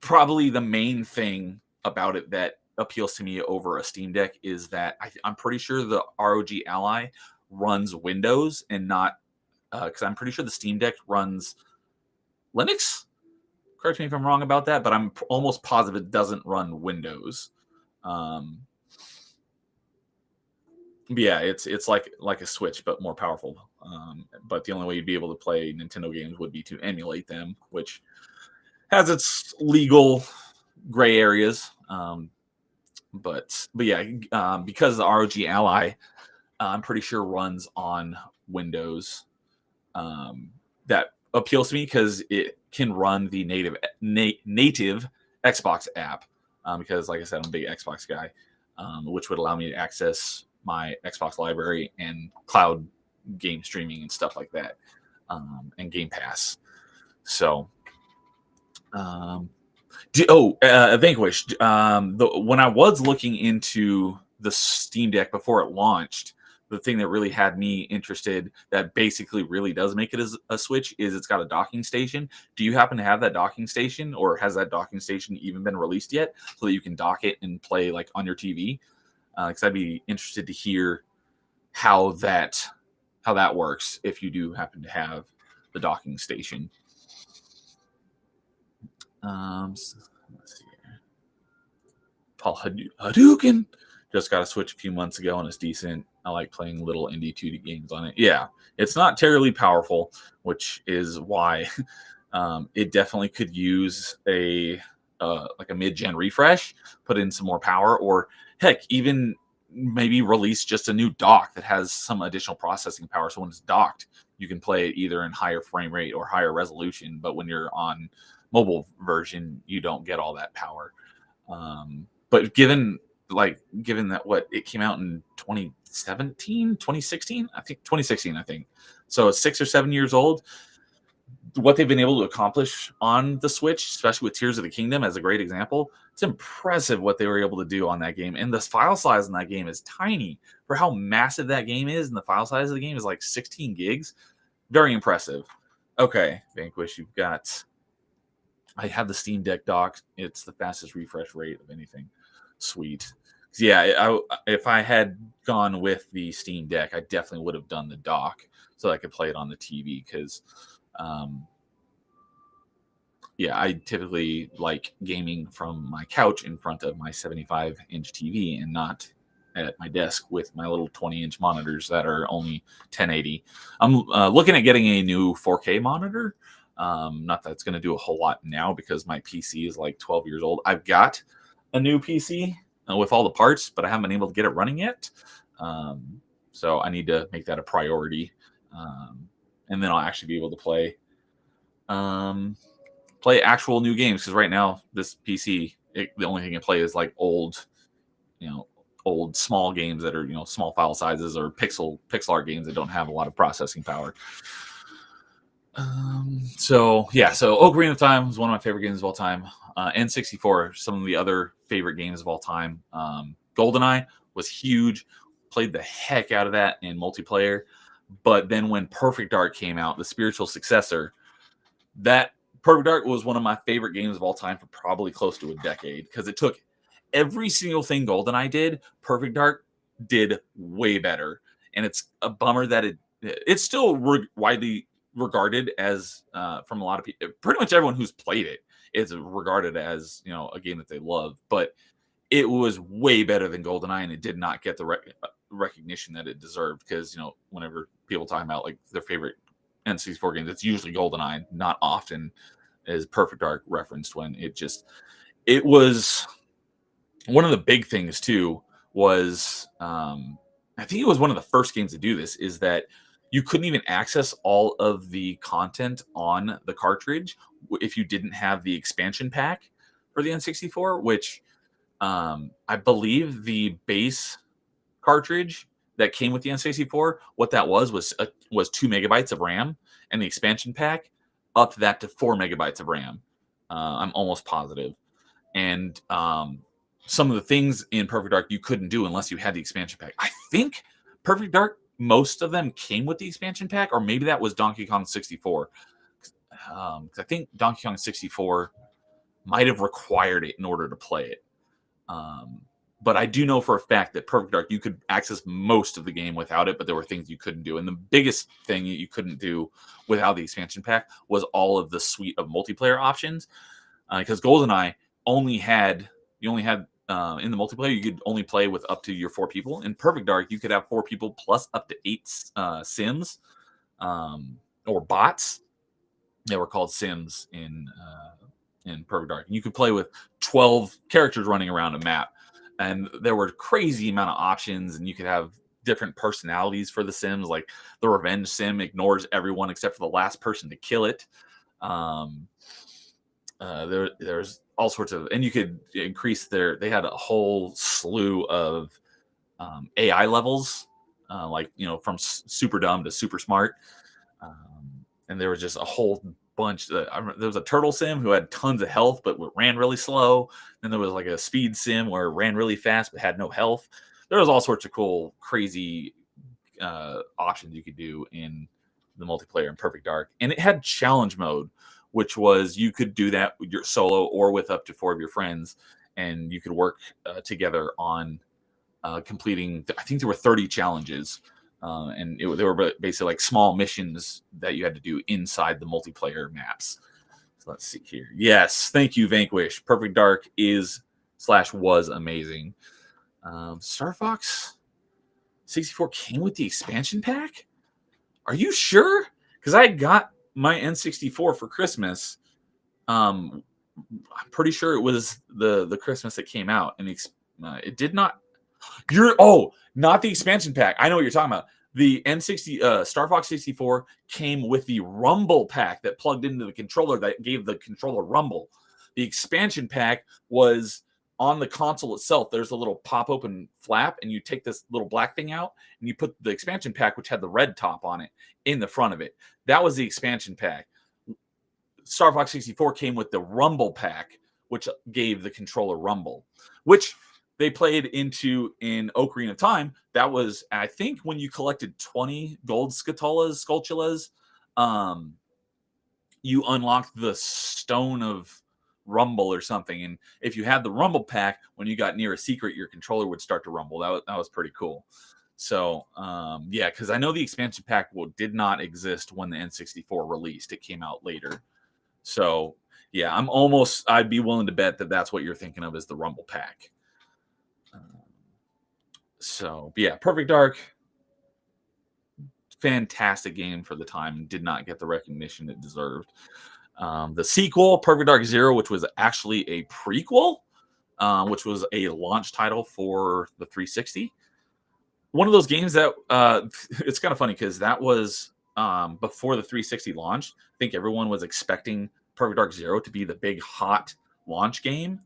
probably the main thing about it that appeals to me over a Steam Deck is that I'm pretty sure the ROG Ally runs Windows and not, because I'm pretty sure the Steam Deck runs Linux. Correct me if I'm wrong about that, but I'm almost positive it doesn't run Windows. But yeah, it's like a Switch, but more powerful. But the only way you'd be able to play Nintendo games would be to emulate them, which has its legal gray areas. But yeah, because the ROG Ally, I'm pretty sure runs on Windows. That appeals to me because it can run the native Xbox app. Because, like I said, I'm a big Xbox guy, which would allow me to access my Xbox library and cloud game streaming and stuff like that, and Game Pass. So, Vanquish. When I was looking into the Steam Deck before it launched, the thing that really had me interested, that basically really does make it as a Switch, is it's got a docking station. Do you happen to have that docking station, or has that docking station even been released yet, so that you can dock it and play like on your TV? Because I'd be interested to hear how that works if you do happen to have the docking station. Let's see here. Paul Hadouken just got a Switch a few months ago and it's decent. I like playing little indie 2D games on it. Yeah, it's not terribly powerful, which is why it definitely could use a like a mid-gen refresh, put in some more power, or heck, even maybe release just a new dock that has some additional processing power. So when it's docked, you can play it either in higher frame rate or higher resolution. But when you're on mobile version, you don't get all that power. But given that what it came out in 2016, I think. So it's 6 or 7 years old. What they've been able to accomplish on the Switch, especially with Tears of the Kingdom as a great example, it's impressive what they were able to do on that game. And the file size in that game is tiny for how massive that game is. And the file size of the game is like 16 gigs. Very impressive. Okay, Vanquish, I have the Steam Deck dock. It's the fastest refresh rate of anything. Sweet. Yeah, if I had gone with the Steam Deck, I definitely would have done the dock so I could play it on the TV because, yeah, I typically like gaming from my couch in front of my 75-inch TV and not at my desk with my little 20-inch monitors that are only 1080. I'm looking at getting a new 4K monitor. Not that it's going to do a whole lot now because my PC is like 12 years old. I've got a new PC with all the parts, but I haven't been able to get it running yet. So I need to make that a priority. And then I'll actually be able to play actual new games. Because right now, this PC, the only thing it play is like old small games that are, small file sizes or pixel art games that don't have a lot of processing power. So Ocarina of Time is one of my favorite games of all time. N64, some of the other favorite games of all time. GoldenEye was huge. Played the heck out of that in multiplayer. But then when Perfect Dark came out, the spiritual successor, that Perfect Dark was one of my favorite games of all time for probably close to a decade because it took every single thing GoldenEye did. Perfect Dark did way better, and it's a bummer that it's still widely regarded as from a lot of people, pretty much everyone who's played it is regarded as a game that they love, but it was way better than GoldenEye and it did not get the recognition that it deserved, because whenever people talk about like their favorite N64 games, it's usually GoldenEye. Not often is Perfect Dark referenced, when it was one of the big things too. Was I think it was one of the first games to do this, is that you couldn't even access all of the content on the cartridge if you didn't have the expansion pack for the N64, which I believe the base cartridge that came with the N64, what that was 2 megabytes of RAM, and the expansion pack upped that to 4 megabytes of RAM. I'm almost positive. And some of the things in Perfect Dark you couldn't do unless you had the expansion pack. I think Perfect Dark, most of them came with the expansion pack, or maybe that was Donkey Kong 64. I think Donkey Kong 64 might have required it in order to play it. But I do know for a fact that Perfect Dark, you could access most of the game without it, but there were things you couldn't do. And the biggest thing you couldn't do without the expansion pack was all of the suite of multiplayer options. Because GoldenEye only had in the multiplayer, you could only play with up to your 4 people. In Perfect Dark, you could have 4 people plus up to 8 sims, or bots. They were called sims in Perfect Dark. And you could play with 12 characters running around a map, and there were crazy amount of options, and you could have different personalities for the sims. Like the revenge sim ignores everyone except for the last person to kill it. There's all sorts of, and you could increase they had a whole slew of AI levels, like from super dumb to super smart, and there was just a whole bunch. There was a turtle sim who had tons of health but ran really slow. Then there was like a speed sim where it ran really fast but had no health. There was all sorts of cool, crazy options you could do in the multiplayer in Perfect Dark, and it had challenge mode, which was you could do that with your solo or with up to 4 of your friends, and you could work together on completing. I think there were 30 challenges, and they were basically like small missions that you had to do inside the multiplayer maps. So let's see here. Yes, thank you, Vanquish. Perfect Dark was amazing. Star Fox 64 came with the expansion pack? Are you sure? Because I got my N64 for Christmas. I'm pretty sure it was the Christmas that came out, and it did not. Not the expansion pack. I know what you're talking about. The N60 Star Fox 64 came with the Rumble pack that plugged into the controller that gave the controller rumble. The expansion pack was on the console itself. There's a little pop open flap, and you take this little black thing out, and you put the expansion pack, which had the red top on it, in the front of it. That was the expansion pack. Star Fox 64 came with the Rumble pack, which gave the controller rumble, which they played into in Ocarina of Time. That was, I think, when you collected 20 gold Skulltulas, you unlocked the Stone of Rumble or something. And if you had the Rumble pack, when you got near a secret, your controller would start to rumble. That was pretty cool. So, yeah, because I know the expansion pack did not exist when the N64 released. It came out later. So, yeah, I'd be willing to bet that that's what you're thinking of as the Rumble pack. So, yeah, Perfect Dark, fantastic game for the time. Did not get the recognition it deserved. The sequel, Perfect Dark Zero, which was actually a prequel, which was a launch title for the 360. One of those games that it's kind of funny because that was before the 360 launched. I think everyone was expecting Perfect Dark Zero to be the big hot launch game.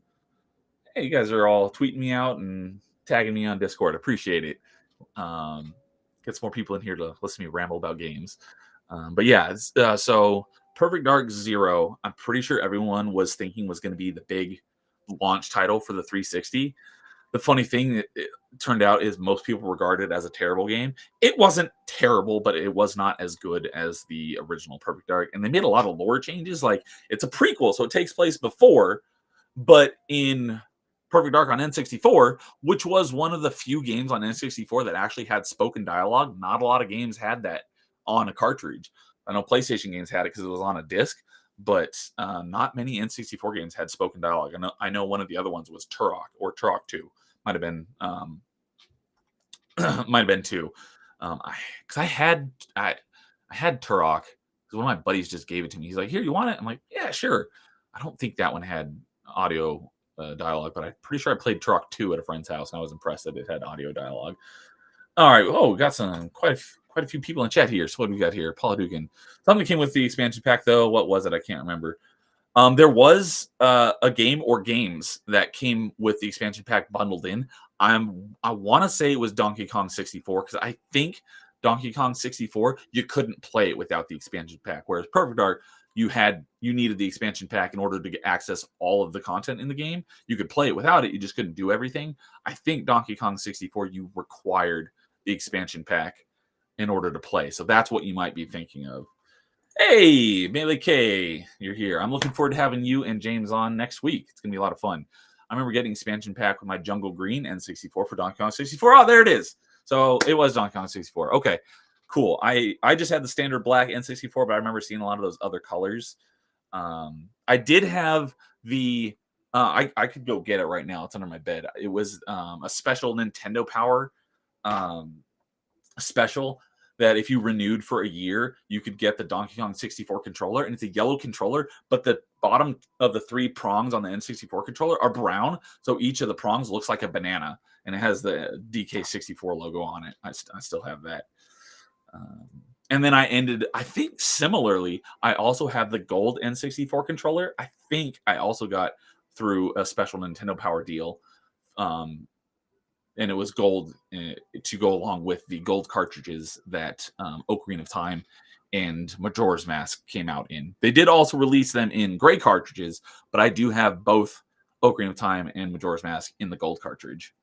Hey, you guys are all tweeting me out and tagging me on Discord. Appreciate it. Gets more people in here to listen to me ramble about games. But yeah, so Perfect Dark Zero, I'm pretty sure everyone was thinking was going to be the big launch title for the 360. The funny thing it turned out is most people regard it as a terrible game. It wasn't terrible, but it was not as good as the original Perfect Dark. And they made a lot of lore changes. Like, it's a prequel, so it takes place before, but in Perfect Dark on N64, which was one of the few games on N64 that actually had spoken dialogue. Not a lot of games had that on a cartridge. I know PlayStation games had it because it was on a disc, but not many N64 games had spoken dialogue. I know one of the other ones was Turok or Turok 2. Might have been Might have been 2. Because I had Turok because one of my buddies just gave it to me. He's like, "Here, you want it?" I'm like, "Yeah, sure." I don't think that one had audio dialogue, but I'm pretty sure I played Turok 2 at a friend's house, and I was impressed that it had audio dialogue. All right. Oh, we got some quite a few people in chat here. So what do we got here? Paula Dugan. Something came with the expansion pack though. What was it? I can't remember. There was a game or games that came with the expansion pack bundled in. I want to say it was Donkey Kong 64 because I think Donkey Kong 64 you couldn't play it without the expansion pack, whereas Perfect Dark you needed the expansion pack in order to get access all of the content in the game. You could play it without it, you just couldn't do everything. I think Donkey Kong 64 you required the expansion pack in order to play, so that's what you might be thinking of. Hey, Melee K, you're here. I'm looking forward to having you and James on next week. It's going to be a lot of fun. I remember getting expansion pack with my Jungle Green N64 for Donkey Kong 64. Oh, there it is. So it was Donkey Kong 64. Okay, cool. I just had the standard black N64, but I remember seeing a lot of those other colors. I did have the I could go get it right now. It's under my bed. It was a special Nintendo Power special that if you renewed for a year, you could get the Donkey Kong 64 controller, and it's a yellow controller, but the bottom of the 3 prongs on the N64 controller are brown, so each of the prongs looks like a banana, and it has the DK64 logo on it. I still have that. And then I think similarly, I also have the gold N64 controller. I think I also got through a special Nintendo Power deal. And it was gold to go along with the gold cartridges that Ocarina of Time and Majora's Mask came out in. They did also release them in gray cartridges, but I do have both Ocarina of Time and Majora's Mask in the gold cartridge.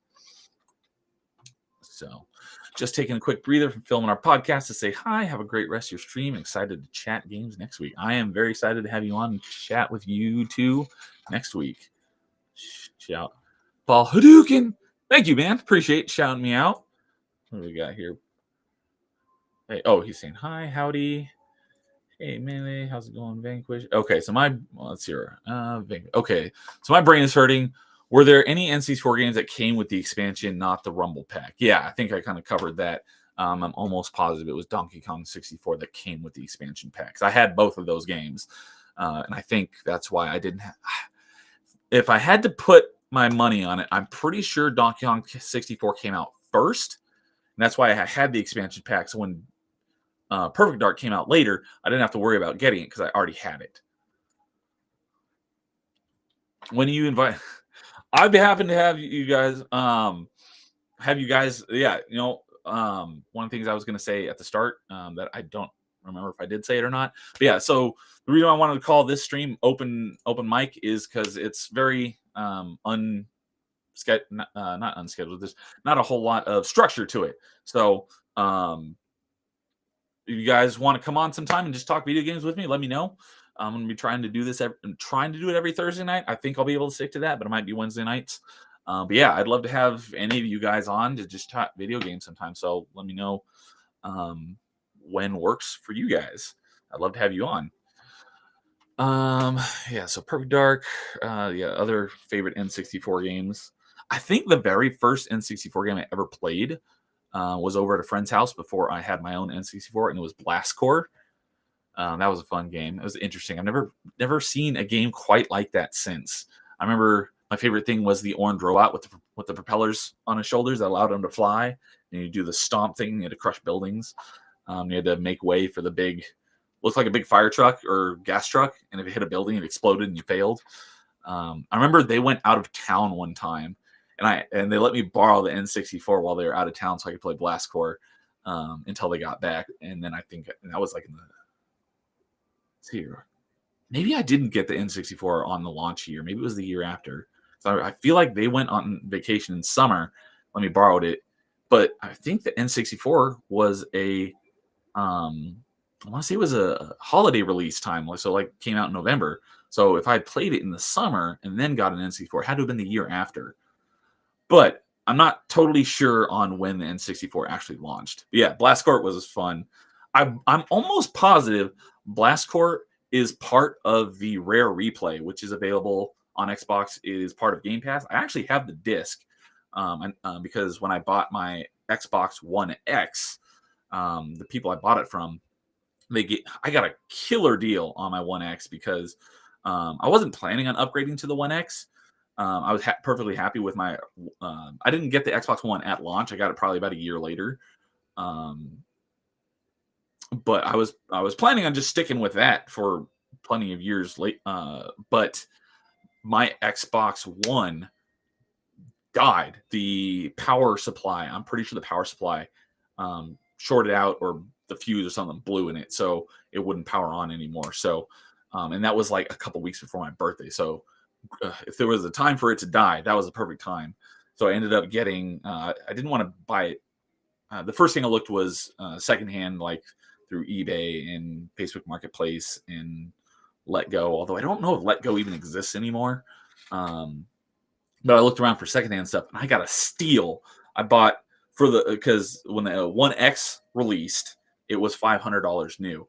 So just taking a quick breather from filming our podcast to say hi, have a great rest of your stream. Excited to chat games next week. I am very excited to have you on and chat with you two next week. Shout Paul Hadouken. Thank you, man. Appreciate shouting me out. What do we got here? Hey, oh, he's saying hi, howdy. Hey, Melee, how's it going, Vanquish? Okay, so let's see here. Okay, so my brain is hurting. Were there any N64 games that came with the expansion, not the Rumble Pack? Yeah, I think I kind of covered that. I'm almost positive it was Donkey Kong 64 that came with the expansion packs. I had both of those games, and I think that's why I didn't have... If I had to put my money on it, I'm pretty sure Donkey Kong 64 came out first, and that's why I had the expansion pack. So when Perfect Dark came out later, I didn't have to worry about getting it because I already had it. When you invite, I'd be happy to have you guys. Yeah, one of the things I was going to say at the start that I don't remember if I did say it or not. But yeah, so the reason I wanted to call this stream open mic is because it's very not unscheduled. There's not a whole lot of structure to it. So if you guys want to come on sometime and just talk video games with me, let me know. I'm going to be trying to do this. I'm trying to do it every Thursday night. I think I'll be able to stick to that, but it might be Wednesday nights. But yeah, I'd love to have any of you guys on to just talk video games sometime. So let me know when works for you guys. I'd love to have you on. Yeah, so Perfect Dark. Yeah, other favorite N64 games. I think the very first N64 game I ever played was over at a friend's house before I had my own N64, and it was Blast Corps. That was a fun game. It was interesting. I've never seen a game quite like that since. I remember my favorite thing was the orange robot with the propellers on his shoulders that allowed him to fly. And you do the stomp thing, you had to crush buildings. You had to make way for the big, looked like a big fire truck or gas truck, and if it hit a building, it exploded and you failed. I remember they went out of town one time, and they let me borrow the N64 while they were out of town so I could play Blast Corps until they got back. And then I think that was like in the here. Maybe I didn't get the N64 on the launch year. Maybe it was the year after. So I feel like they went on vacation in summer when we borrowed it. But I think the N64 was I want to say it was a holiday release time. So like came out in November. So if I played it in the summer and then got an N64, it had to have been the year after. But I'm not totally sure on when the N64 actually launched. But yeah, Blast Corps was fun. I'm almost positive Blast Corps is part of the Rare Replay, which is available on Xbox. It is part of Game Pass. I actually have the disc because when I bought my Xbox One X, the people I bought it from, I got a killer deal on my One X because I wasn't planning on upgrading to the One X. I was perfectly happy with my. I didn't get the Xbox One at launch. I got it probably about a year later. Um, but I was planning on just sticking with that for plenty of years late. But my Xbox One died. The power supply, I'm pretty sure the power supply shorted out, or the fuse or something blew in it, so it wouldn't power on anymore. So, and that was like a couple weeks before my birthday. So, if there was a time for it to die, that was the perfect time. So I ended up getting. I didn't want to buy it. The first thing I looked was secondhand, like through eBay and Facebook Marketplace and Letgo. Although I don't know if Letgo even exists anymore. But I looked around for secondhand stuff, and I got a steal. I bought because when the One X released, it was $500 new.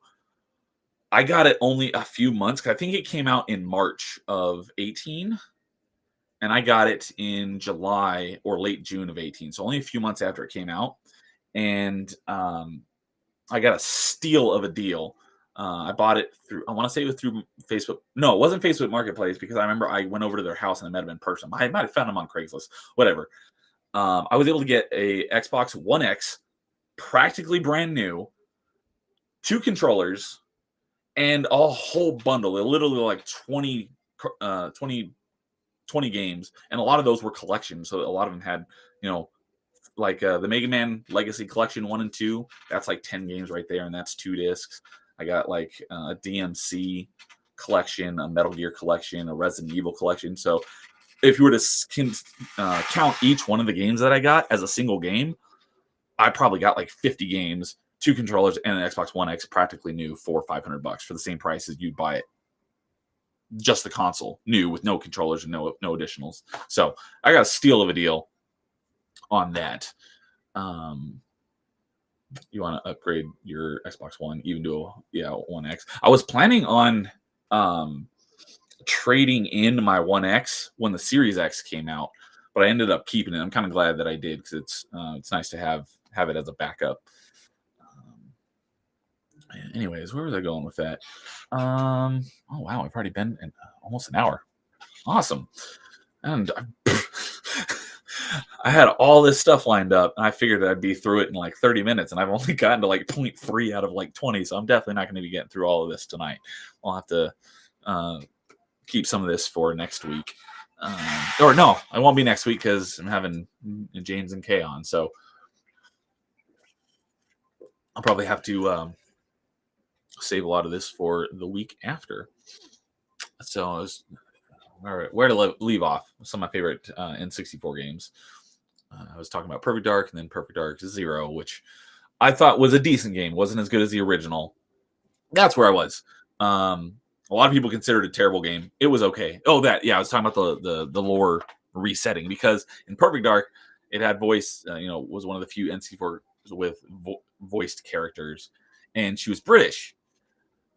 I got it only a few months, 'cause I think it came out in March of 18, and I got it in July or late June of 18. So only a few months after it came out, and I got a steal of a deal. I bought it through, I want to say it was through Facebook. No, it wasn't Facebook Marketplace, because I remember I went over to their house and I met them in person. I might have found them on Craigslist, whatever. I was able to get a Xbox One X, practically brand new, 2 controllers, and a whole bundle. They're literally like 20 games, and a lot of those were collections. So a lot of them had, like the Mega Man Legacy Collection 1 and 2. That's like 10 games right there, and that's 2 discs. I got like a DMC collection, a Metal Gear collection, a Resident Evil collection. So if you were to count each one of the games that I got as a single game, I probably got like 50 games, 2 controllers, and an Xbox One X practically new for $500 for the same price as you'd buy it just the console new with no controllers and no additionals. So I got a steal of a deal on that. You want to upgrade your Xbox One, even do One X. I was planning on trading in my One X when the Series X came out, but I ended up keeping it. I'm kind of glad that I did, because it's nice to have it as a backup. Anyways, where was I going with that? Oh wow, I've already been in almost an hour. Awesome. And I had all this stuff lined up, and I figured that I'd be through it in like 30 minutes, and I've only gotten to like 0.3 out of like 20, so I'm definitely not going to be getting through all of this tonight. I'll have to keep some of this for next week. Or no, I won't be next week, because I'm having James and Kay on, so I'll probably have to save a lot of this for the week after. So where to leave off some of my favorite N64 games. I was talking about Perfect Dark, and then Perfect Dark Zero, which I thought was a decent game. Wasn't as good as the original. That's where I was. A lot of people considered it a terrible game. It was okay. I was talking about the lore resetting, because in Perfect Dark, it had voice. Was one of the few N64 with voiced characters, and she was British.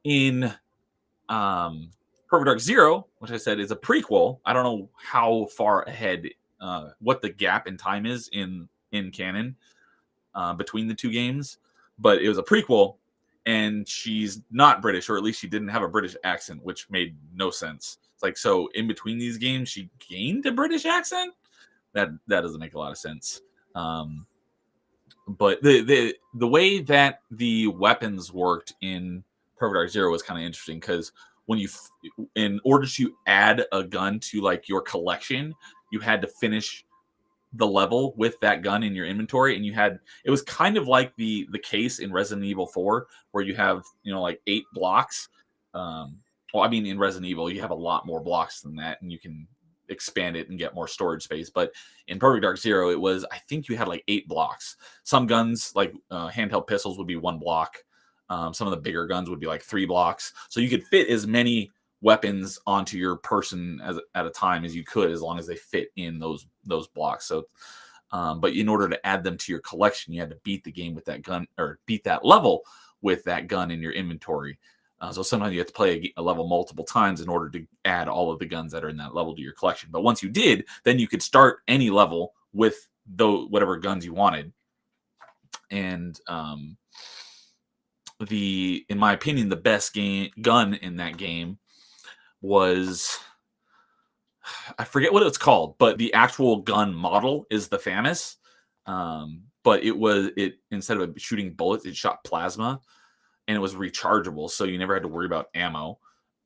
In Perfect Dark Zero, which I said is a prequel. I don't know how far ahead, what the gap in time is in canon between the 2 games, but it was a prequel, and she's not British, or at least she didn't have a British accent, which made no sense. It's like, so in between these games, she gained a British accent? That doesn't make a lot of sense. But the way that the weapons worked in Perfect Dark Zero was kind of interesting, because when in order to add a gun to like your collection, you had to finish the level with that gun in your inventory, and it was kind of like the case in Resident Evil 4, where you have like 8 blocks. In Resident Evil you have a lot more blocks than that, and you can expand it and get more storage space. But in Perfect Dark Zero, it was, I think you had like 8 blocks. Some guns, like handheld pistols, would be 1 block. Some of the bigger guns would be like 3 blocks. So you could fit as many weapons onto your person at a time as you could, as long as they fit in those blocks. So, but in order to add them to your collection, you had to beat the game with that gun, or beat that level with that gun in your inventory. So sometimes you have to play a level multiple times in order to add all of the guns that are in that level to your collection. But once you did, then you could start any level with whatever guns you wanted. And in my opinion, the best gun in that game was, I forget what it's called, but the actual gun model is the FAMAS. But it instead of shooting bullets, it shot plasma, and it was rechargeable, so you never had to worry about ammo.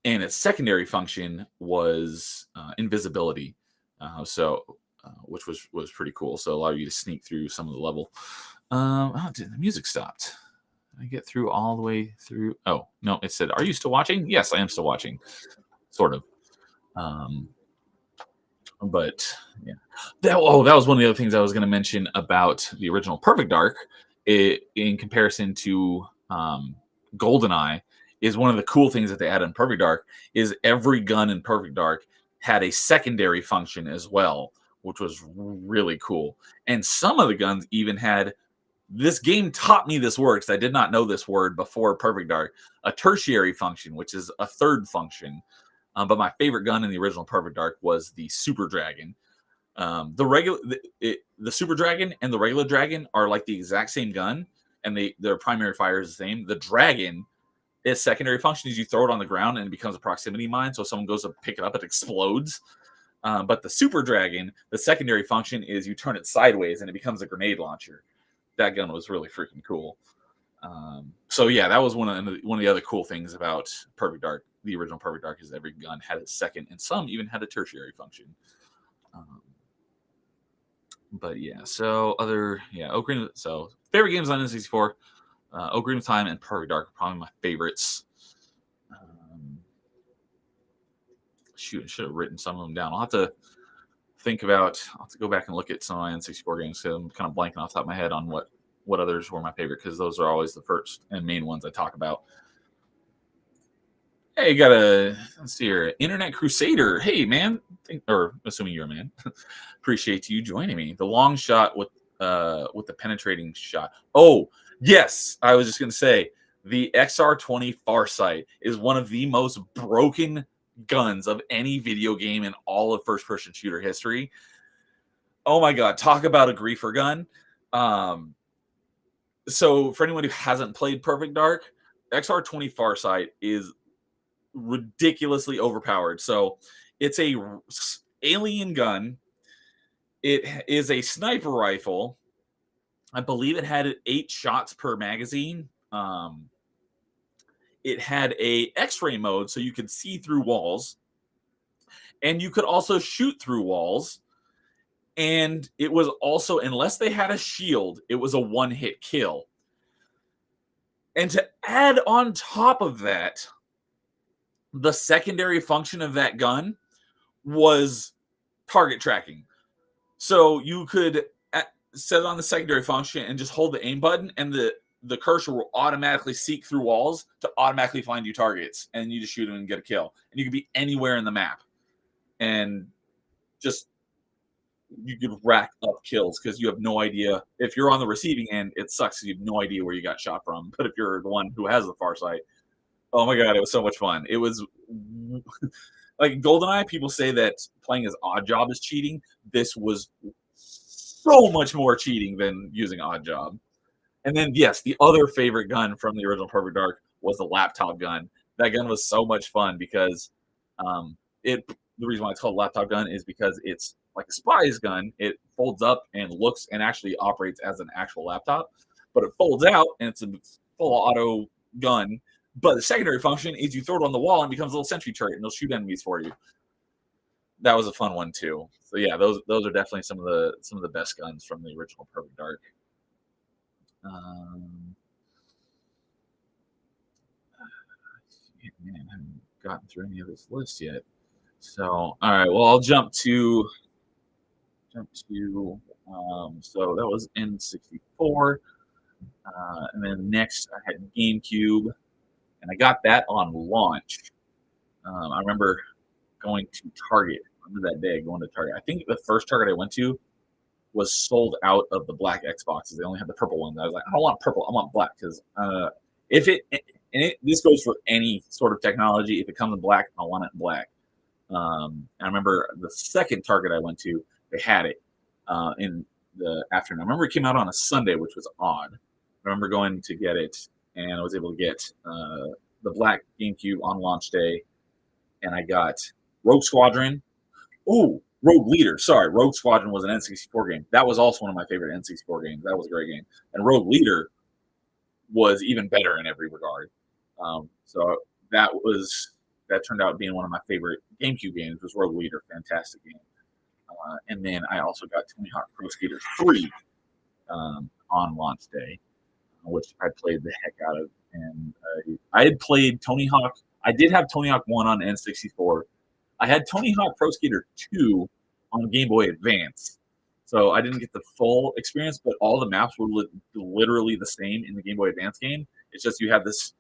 And its secondary function was invisibility, which was pretty cool. So allow you to sneak through some of the level. The music stopped. Did I get through all the way through? Oh no, it said, "Are you still watching?" Yes, I am still watching, sort of. But yeah, that was one of the other things I was going to mention about the original Perfect Dark. In comparison to GoldenEye, is one of the cool things that they added in Perfect Dark is every gun in Perfect Dark had a secondary function as well, which was really cool. And some of the guns even had, this game taught me this word because I did not know this word before Perfect Dark, a tertiary function, which is a third function. But my favorite gun in the original Perfect Dark was the Super Dragon. The Super Dragon and the regular Dragon are like the exact same gun, and their primary fire is the same. The Dragon, its secondary function is you throw it on the ground and it becomes a proximity mine. So if someone goes to pick it up, it explodes. But the Super Dragon, the secondary function is you turn it sideways and it becomes a grenade launcher. That gun was really freaking cool. So yeah, that was one of the other cool things about Perfect Dark, the original Perfect Dark, is every gun had its second, and some even had a tertiary function. But yeah, so Ocarina. So favorite games on N64, Ocarina of Time and Perfect Dark are probably my favorites. Shoot, I should have written some of them down. I'll have to go back and look at some of my N64 games. So I'm kind of blanking off the top of my head on what others were my favorite, because those are always the first and main ones I talk about. Hey, you got let's see here, Internet Crusader. Hey, man, or assuming you're a man, appreciate you joining me. The long shot with the penetrating shot. Oh, yes, I was just gonna say the XR20 Farsight is one of the most broken guns of any video game in all of first-person shooter history. Oh my god, talk about a griefer gun. So for anyone who hasn't played Perfect Dark, XR20 Farsight is ridiculously overpowered. So it's a alien gun. It is a sniper rifle. I believe it had 8 shots per magazine. It had a X-ray mode, so you could see through walls, and you could also shoot through walls. And it was also, unless they had a shield, it was a one-hit kill. And to add on top of that, the secondary function of that gun was target tracking. So you could set it on the secondary function and just hold the aim button, and the cursor will automatically seek through walls to automatically find you targets, and you just shoot them and get a kill. And you could be anywhere in the map, and just you could rack up kills because you have no idea. If you're on the receiving end, it sucks. You have no idea where you got shot from. But if you're the one who has the Farsight, oh my god, it was so much fun. It was like GoldenEye. People say that playing as Odd Job is cheating. This was so much more cheating than using Odd Job. And then, yes, the other favorite gun from the original Perfect Dark was the laptop gun. That gun was so much fun because the reason why it's called a laptop gun is because it's like a spy's gun. It folds up and looks and actually operates as an actual laptop, but it folds out and it's a full auto gun. But the secondary function is you throw it on the wall and it becomes a little sentry turret, and it'll shoot enemies for you. That was a fun one too. So yeah, those are definitely some of the best guns from the original Perfect Dark. Man, I haven't gotten through any of this list yet. So all right, well I'll jump to. So that was N64, and then next I had GameCube, and I got that on launch. I remember going to Target. I remember that day going to Target. I think the first Target I went to was sold out of the black Xboxes. They only had the purple one. I was like, I don't want purple. I want black because this goes for any sort of technology. If it comes in black, I want it in black. I remember the second Target I went to, they had it in the afternoon. I remember it came out on a Sunday, which was odd. I remember going to get it, and I was able to get the black GameCube on launch day, and I got Rogue Squadron. Oh, Rogue Leader. Sorry, Rogue Squadron was an N64 game. That was also one of my favorite N64 games. That was a great game. And Rogue Leader was even better in every regard. So that turned out being one of my favorite GameCube games. Was Rogue Leader, fantastic game. And then I also got Tony Hawk Pro Skater 3 on launch day, which I played the heck out of. And I had played Tony Hawk. I did have Tony Hawk 1 on N64. I had Tony Hawk Pro Skater 2 on Game Boy Advance. So I didn't get the full experience, but all the maps were literally the same in the Game Boy Advance game. It's just you have this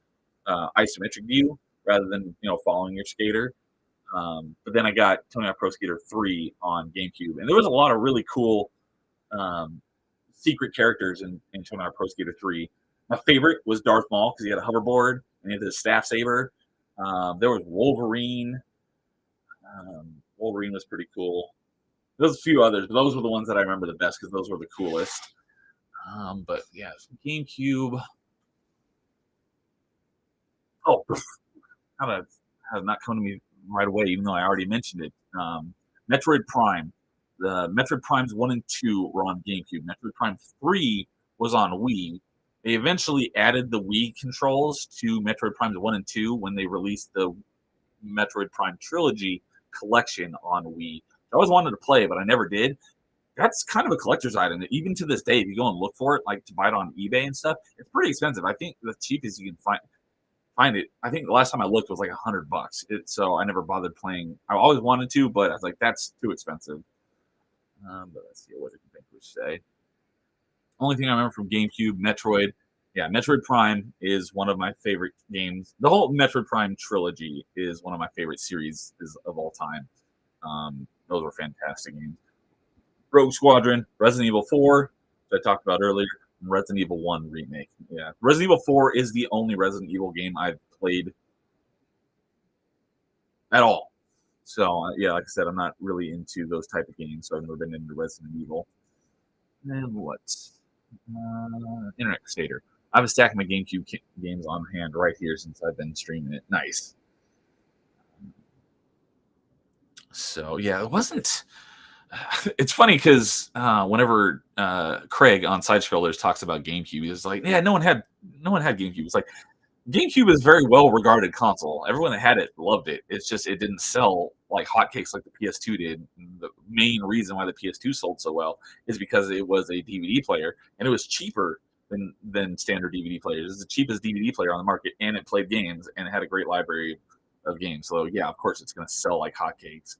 isometric view rather than following your skater. But then I got Tony Hawk Pro Skater 3 on GameCube, and there was a lot of really cool secret characters in Tony Hawk Pro Skater 3. My favorite was Darth Maul because he had a hoverboard and he had his staff saber. There was Wolverine. Wolverine was pretty cool. There's a few others, but those were the ones that I remember the best because those were the coolest. But yeah, GameCube. Oh, how did not come to me right away, even though I already mentioned it. Metroid Prime. The Metroid Primes 1 and 2 were on GameCube. Metroid Prime 3 was on Wii. They eventually added the Wii controls to Metroid Primes 1 and 2 when they released the Metroid Prime Trilogy collection on Wii. I always wanted to play, but I never did. That's kind of a collector's item. Even to this day, if you go and look for it, like to buy it on eBay and stuff, it's pretty expensive. I think the cheapest you can find it. I think the last time I looked was like $100. So I never bothered playing. I always wanted to, but I was like, that's too expensive. But let's see what I think we say. Only thing I remember from GameCube, Metroid. Yeah, Metroid Prime is one of my favorite games. The whole Metroid Prime trilogy is one of my favorite series of all time. Those were fantastic games. Rogue Squadron, Resident Evil 4, which I talked about earlier, and Resident Evil 1 remake. Yeah, Resident Evil 4 is the only Resident Evil game I've played at all. So, yeah, like I said, I'm not really into those type of games, so I've never been into Resident Evil. And what? Internet Crusader. I have a stack of my GameCube games on hand right here since I've been streaming it. Nice. So, yeah, it wasn't... It's funny because whenever Craig on Side Scrollers talks about GameCube, he's like, "Yeah, no one had GameCube." It's like GameCube is a very well regarded console. Everyone that had it loved it. It's just it didn't sell like hotcakes like the PS2 did. And the main reason why the PS2 sold so well is because it was a DVD player and it was cheaper than standard DVD players. It's the cheapest DVD player on the market, and it played games and it had a great library of games. So yeah, of course it's going to sell like hotcakes.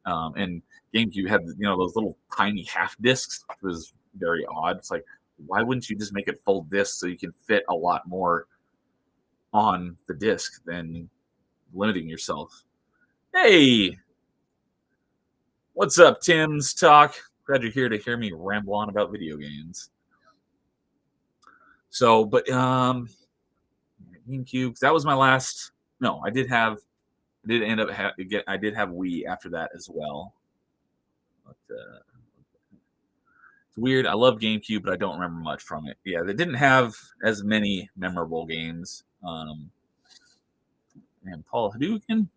And GameCube had those little tiny half discs, which was very odd. It's like, why wouldn't you just make it full disc so you can fit a lot more on the disc than limiting yourself? Hey, what's up, Tim's Talk? Glad you're here to hear me ramble on about video games. So, but GameCube, that was my last. No, I did have Wii after that as well. But, it's weird. I love GameCube, but I don't remember much from it. Yeah, they didn't have as many memorable games. And Paul Hadouken,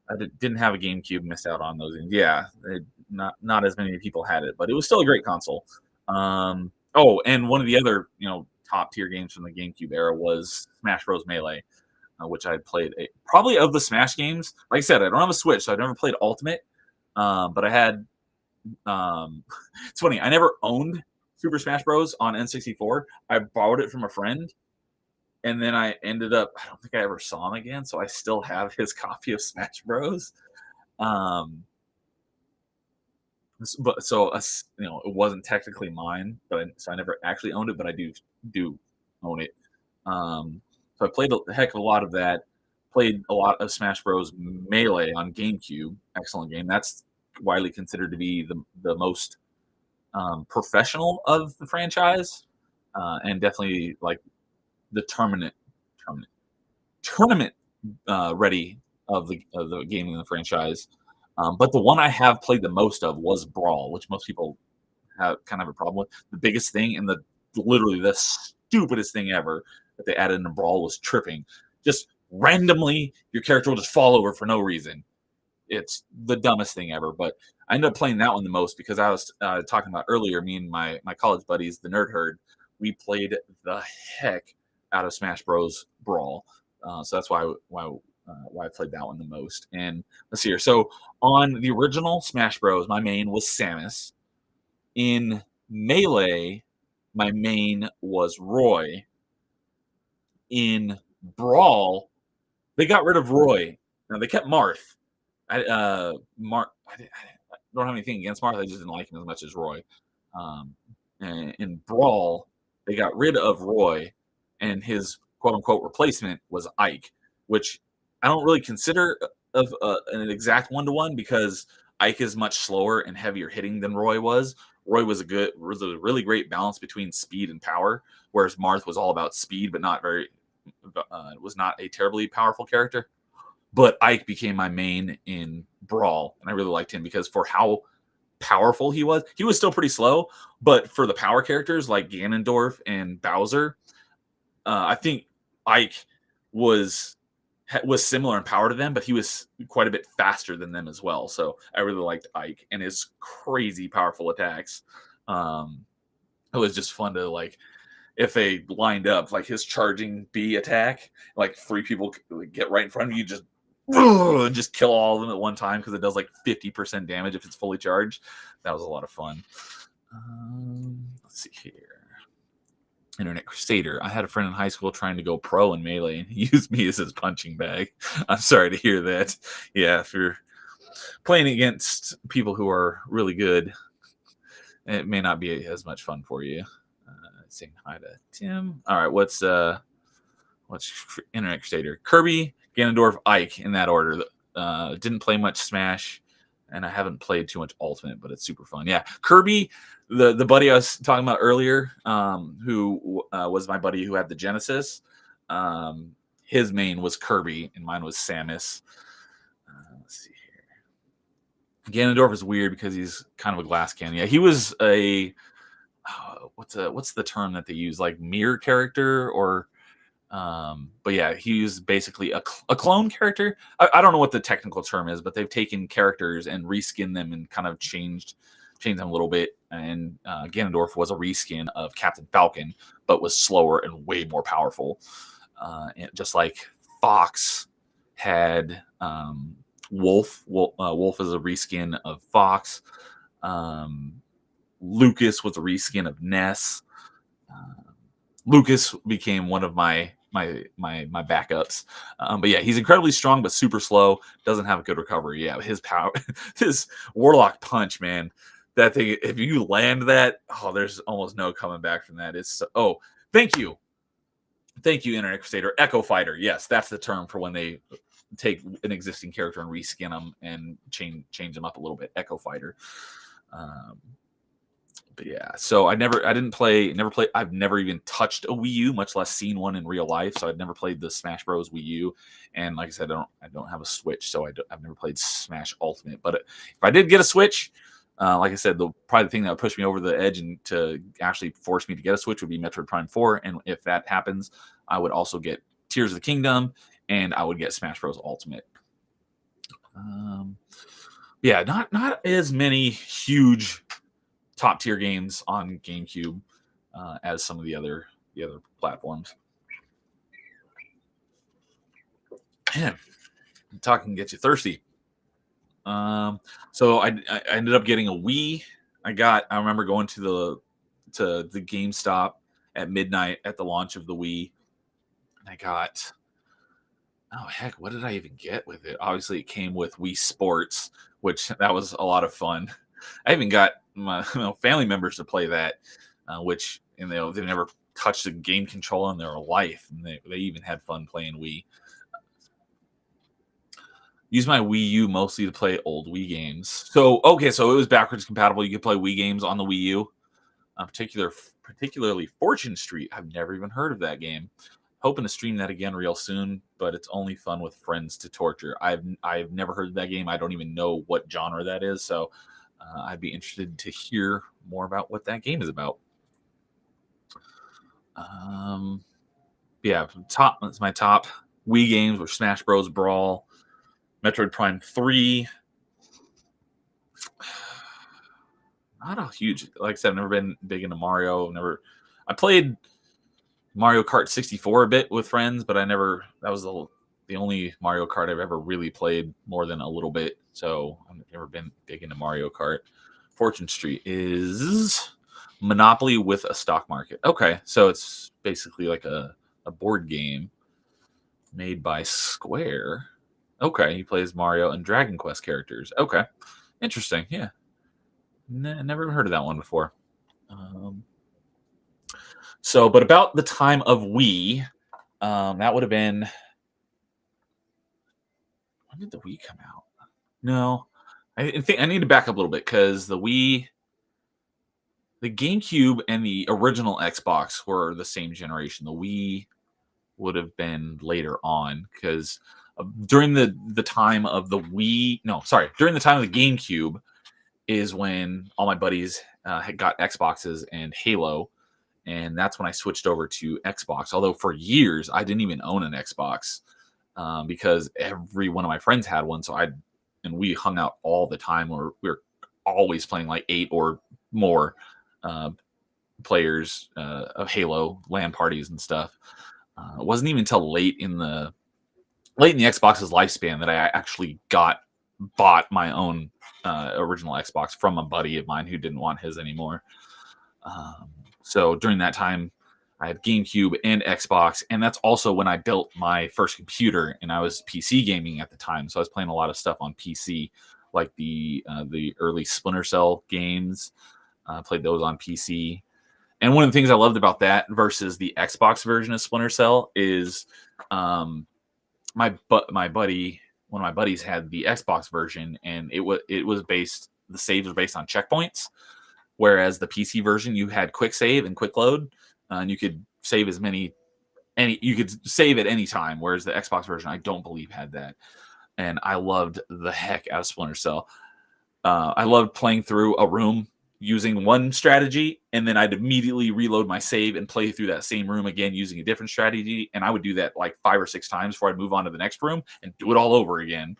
I didn't have a GameCube. Missed out on those games. Yeah, not as many people had it, but it was still a great console. Oh, and one of the other top tier games from the GameCube era was Smash Bros. Melee. Which I played probably of the Smash games. Like I said, I don't have a Switch, so I never played Ultimate. But I had. It's funny. I never owned Super Smash Bros. On N64. I borrowed it from a friend, and then I ended up. I don't think I ever saw him again, so I still have his copy of Smash Bros. But it wasn't technically mine, so I never actually owned it, but I do own it. So I played a heck of a lot of that. Played a lot of Smash Bros. Melee on GameCube. Excellent game. That's widely considered to be the most professional of the franchise, and definitely like the tournament ready of the game in the franchise. But the one I have played the most of was Brawl, which most people have kind of a problem with. The biggest thing and literally the stupidest thing ever that they added in Brawl was tripping. Just randomly, your character will just fall over for no reason. It's the dumbest thing ever. But I ended up playing that one the most because I was talking about earlier. Me and my college buddies, the Nerd Herd, we played the heck out of Smash Bros. Brawl. So that's why I played that one the most. And let's see here. So on the original Smash Bros, my main was Samus. In Melee, my main was Roy. In Brawl, they got rid of Roy. Now they kept Marth. I don't have anything against Marth. I just didn't like him as much as Roy. And in Brawl, they got rid of Roy, and his quote unquote replacement was Ike, which I don't really consider of an exact 1-to-1 because Ike is much slower and heavier hitting than Roy was. Roy was a really great balance between speed and power, whereas Marth was all about speed, but not very was not a terribly powerful character. But Ike became my main in Brawl, and I really liked him because for how powerful he was still pretty slow. But for the power characters like Ganondorf and Bowser, I think Ike was similar in power to them, but he was quite a bit faster than them as well. So I really liked Ike and his crazy powerful attacks. It was just fun to like if they lined up like his charging B attack, like 3 people get right in front of you, just kill all of them at one time because it does like 50% damage if it's fully charged. That was a lot of fun. Let's see here. Internet Crusader. I had a friend in high school trying to go pro in Melee and he used me as his punching bag. I'm sorry to hear that. Yeah, if you're playing against people who are really good, it may not be as much fun for you. Saying hi to Tim. All right, what's Internet Crusader? Kirby, Ganondorf, Ike in that order. Didn't play much Smash, and I haven't played too much Ultimate, but it's super fun. Yeah, Kirby, the buddy I was talking about earlier, who was my buddy who had the Genesis. His main was Kirby, and mine was Samus. Let's see here. Ganondorf is weird because he's kind of a glass cannon. Yeah, he was a what's the term that they use, like mirror character or but yeah, he's basically a clone character. I don't know what the technical term is, but they've taken characters and reskinned them and kind of changed them a little bit. And Ganondorf was a reskin of Captain Falcon, but was slower and way more powerful. And just like Fox had Wolf. Wolf is a reskin of Fox. Lucas was a reskin of Ness. Lucas became one of my backups. But yeah, he's incredibly strong, but super slow. Doesn't have a good recovery. Yeah, his power, his Warlock punch, man. That thing, if you land that, there's almost no coming back from that. Thank you, Internet Crusader. Echo Fighter. Yes, that's the term for when they take an existing character and reskin them and change them up a little bit. Echo Fighter. But yeah, so I've never even touched a Wii U, much less seen one in real life. So I'd never played the Smash Bros. Wii U, and like I said, I don't have a Switch, so I've never played Smash Ultimate. But if I did get a Switch, like I said, probably the thing that would push me over the edge and to actually force me to get a Switch would be Metroid Prime 4. And if that happens, I would also get Tears of the Kingdom, and I would get Smash Bros. Ultimate. Yeah, not as many huge top tier games on GameCube as some of the other platforms. Man, talking gets you thirsty. So I ended up getting a Wii. I remember going to the GameStop at midnight at the launch of the Wii, and I got, oh heck, what did I even get with it? Obviously, it came with Wii Sports, which that was a lot of fun. I even got my family members to play that, which they've never touched a game controller in their life, and they even had fun playing Wii. Use my Wii U mostly to play old Wii games. So it was backwards compatible. You could play Wii games on the Wii U. Particularly Fortune Street. I've never even heard of that game. Hoping to stream that again real soon, but it's only fun with friends to torture. I've never heard of that game. I don't even know what genre that is, so I'd be interested to hear more about what that game is about. Um, yeah, top that's my top Wii games were Smash Bros. Brawl, Metroid Prime 3. Not a huge, like I said, I've never been big into Mario. Never, I played Mario Kart 64 a bit with friends, but I never. That was the only Mario Kart I've ever really played more than a little bit. So I've never been big into Mario Kart. Fortune Street is Monopoly with a stock market. Okay, so it's basically like a board game made by Square. Okay, he plays Mario and Dragon Quest characters. Okay, interesting. Yeah, never heard of that one before. Um, so, but about the time of Wii, that would have been, when did the Wii come out? No, I think I need to back up a little bit because the GameCube and the original Xbox were the same generation. The Wii would have been later on because during the time of the Wii, no, sorry, during the time of the GameCube is when all my buddies had got Xboxes and Halo, and that's when I switched over to Xbox. Although for years I didn't even own an Xbox because every one of my friends had one, so I and we hung out all the time. We were always playing like 8 or more uh, players of Halo LAN parties and stuff. It wasn't even until late in the Xbox's lifespan that I actually bought my own original Xbox from a buddy of mine who didn't want his anymore. Um, so during that time, I had GameCube and Xbox, and that's also when I built my first computer, and I was PC gaming at the time. So I was playing a lot of stuff on PC, like the early Splinter Cell games. Played those on PC. And one of the things I loved about that versus the Xbox version of Splinter Cell is um, my buddy, one of my buddies had the Xbox version, and it was based the saves were based on checkpoints, whereas the PC version you had quick save and quick load, and you could save you could save at any time, whereas the Xbox version I don't believe had that. And I loved the heck out of Splinter Cell. I loved playing through a room using one strategy, and then I'd immediately reload my save and play through that same room again using a different strategy. And I would do that like 5 or 6 times before I'd move on to the next room and do it all over again.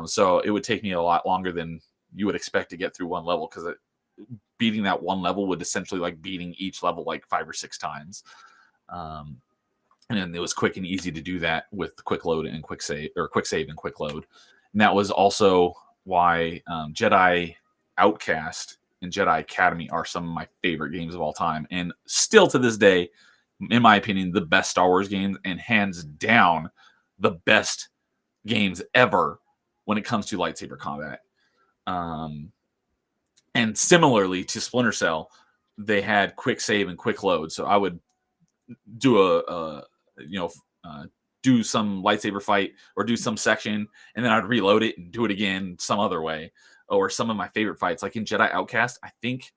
So it would take me a lot longer than you would expect to get through one level because beating that one level would essentially like beating each level like 5 or 6 times. Um, and then it was quick and easy to do that with quick load and quick save, or quick save and quick load. And that was also why Jedi Outcast and Jedi Academy are some of my favorite games of all time, and still to this day, in my opinion, the best Star Wars games, and hands down the best games ever when it comes to lightsaber combat. Um, and similarly to Splinter Cell, they had quick save and quick load, so I would do you know do some lightsaber fight or do some section, and then I'd reload it and do it again some other way. Or some of my favorite fights, like in Jedi Outcast, I think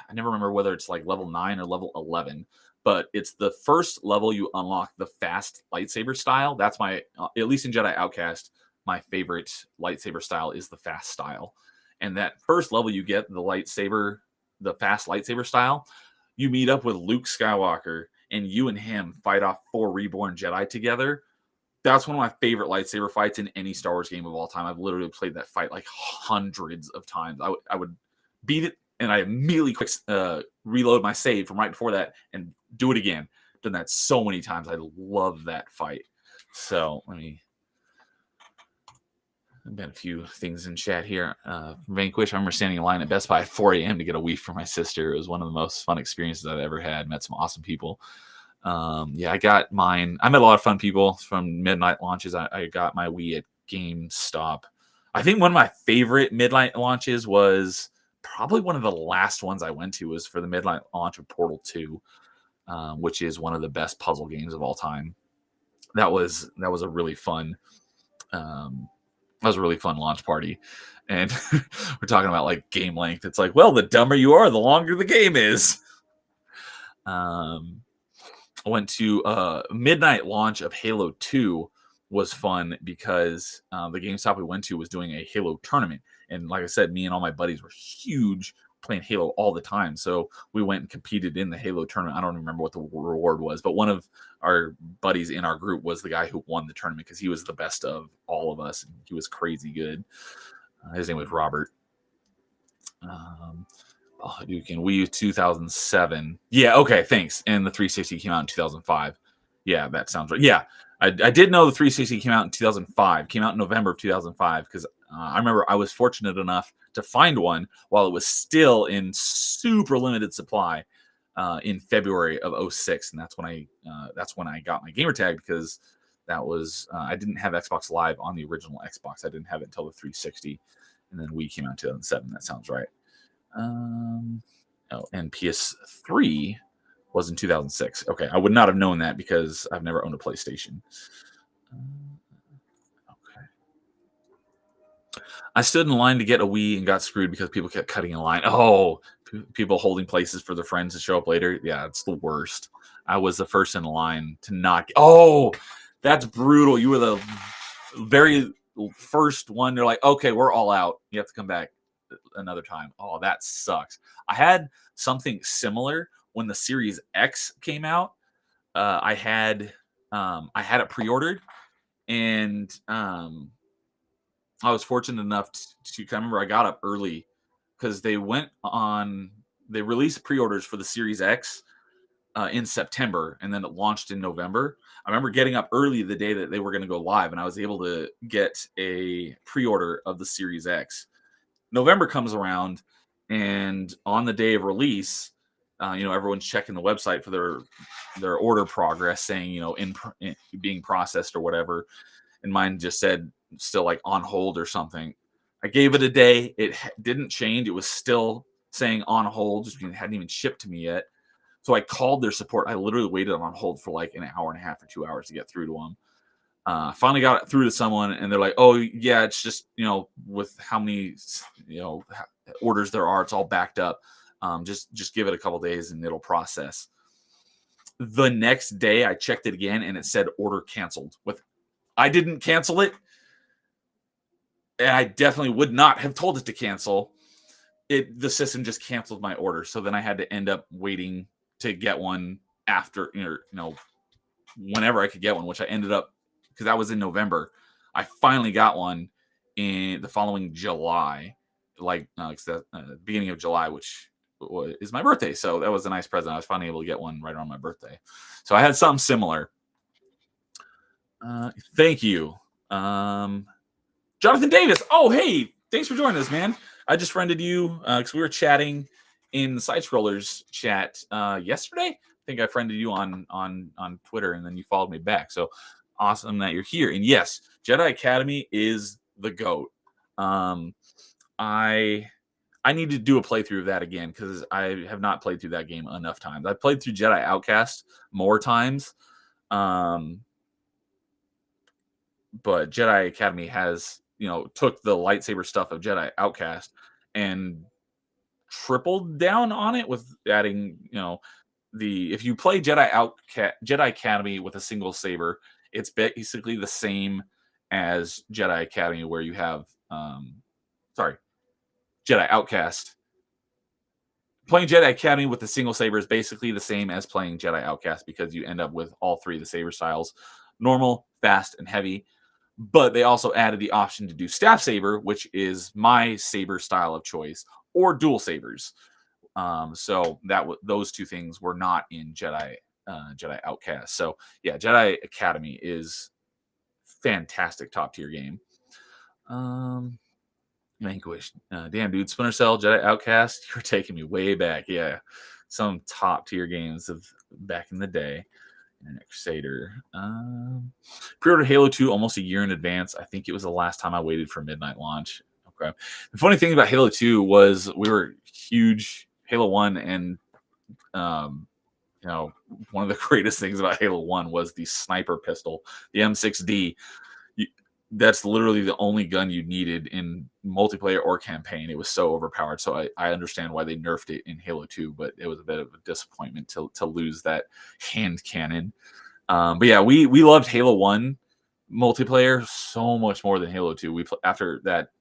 I never remember whether it's like level 9 or level 11, but it's the first level you unlock the fast lightsaber style. That's my at least in Jedi Outcast, my favorite lightsaber style is the fast style. And that first level you get the fast lightsaber style, you meet up with Luke Skywalker and you and him fight off 4 reborn Jedi together. That's one of my favorite lightsaber fights in any Star Wars game of all time. I've literally played that fight like hundreds of times. I would beat it and I immediately reload my save from right before that and do it again. Done that so many times. I love that fight. So let me. I've got a few things in chat here. Vanquish, I remember standing in line at Best Buy at 4 a.m. to get a Wii for my sister. It was one of the most fun experiences I've ever had. Met some awesome people. Yeah, I got mine. I met a lot of fun people from midnight launches. I got my Wii at GameStop. I think one of my favorite midnight launches was probably one of the last ones I went to was for the midnight launch of Portal 2, which is one of the best puzzle games of all time. That was a really fun launch party. And we're talking about like game length. It's like, well, the dumber you are, the longer the game is. I went to midnight launch of Halo 2 was fun because the GameStop we went to was doing a Halo tournament. And like I said, me and all my buddies were huge playing Halo all the time. So we went and competed in the Halo tournament. I don't remember what the reward was, but one of our buddies in our group was the guy who won the tournament because he was the best of all of us. And he was crazy good. His name was Robert. Duke in Wii U 2007. Yeah, okay, thanks. And the 360 came out in 2005. Yeah, that sounds right. Yeah, I did know the 360 came out in 2005. Came out in November of 2005 because I remember I was fortunate enough to find one while it was still in super limited supply in February of 06, and that's when I got my gamer tag because that was I didn't have Xbox Live on the original Xbox. I didn't have it until the 360, and then Wii came out in 2007. That sounds right. And PS3 was in 2006. Okay, I would not have known that because I've never owned a PlayStation. Okay. I stood in line to get a Wii and got screwed because people kept cutting in line. Oh, people holding places for their friends to show up later. Yeah, it's the worst. I was the first in line to not get. Oh, that's brutal. You were the very first one. They're like, okay, we're all out. You have to come back another time. Oh, that sucks. I had something similar when the Series X came out. I had it pre-ordered, and I was fortunate enough to I remember I got up early because they released pre-orders for the Series X in September, and then it launched in November. I remember getting up early the day that they were going to go live, and I was able to get a pre-order of the Series X. November comes around, and on the day of release, everyone's checking the website for their order progress, saying in being processed or whatever. And mine just said still like on hold or something. I gave it a day. It didn't change. It was still saying on hold, just because it hadn't even shipped to me yet. So I called their support. I literally waited on hold for like an hour and a half or 2 hours to get through to them. Finally got it through to someone, and they're like, oh yeah, it's just with how many orders there are, it's all backed up. Just give it a couple days and it'll process. The next day I checked it again and it said order canceled. I didn't cancel it, and I definitely would not have told it to cancel. The system just canceled my order, so then I had to end up waiting to get one after whenever I could get one, which I ended up, because that was in November. I finally got one in the following July, beginning of July, which is my birthday. So that was a nice present. I was finally able to get one right around my birthday. So I had something similar. Thank you. Jonathan Davis. Oh, hey, thanks for joining us, man. I just friended you because we were chatting in the Side Scrollers chat yesterday. I think I friended you on Twitter, and then you followed me back. So awesome that you're here. And yes, Jedi Academy is the GOAT. I need to do a playthrough of that again because I have not played through that game enough times. I played through Jedi Outcast more times, but Jedi Academy has took the lightsaber stuff of Jedi Outcast and tripled down on it with adding if you play Jedi Academy with a single saber, it's basically the same as Jedi Academy, where you have Jedi Outcast. Playing Jedi Academy with the single saber is basically the same as playing Jedi Outcast because you end up with all three of the saber styles: normal, fast, and heavy. But they also added the option to do staff saber, which is my saber style of choice, or dual sabers. So those two things were not in Jedi Outcast. So yeah, Jedi Academy is fantastic, top tier game. Vanquish. Damn, dude. Splinter Cell, Jedi Outcast. You're taking me way back. Yeah. Some top tier games of back in the day. Internet Crusader. Pre-ordered Halo 2 almost a year in advance. I think it was the last time I waited for midnight launch. Okay. The funny thing about Halo 2 was we were huge Halo 1, and one of the greatest things about Halo 1 was the sniper pistol, the M6D. That's literally the only gun you needed in multiplayer or campaign. It was so overpowered. So I understand why they nerfed it in Halo 2, but it was a bit of a disappointment to lose that hand cannon. But yeah, we loved Halo 1 multiplayer so much more than Halo 2. After that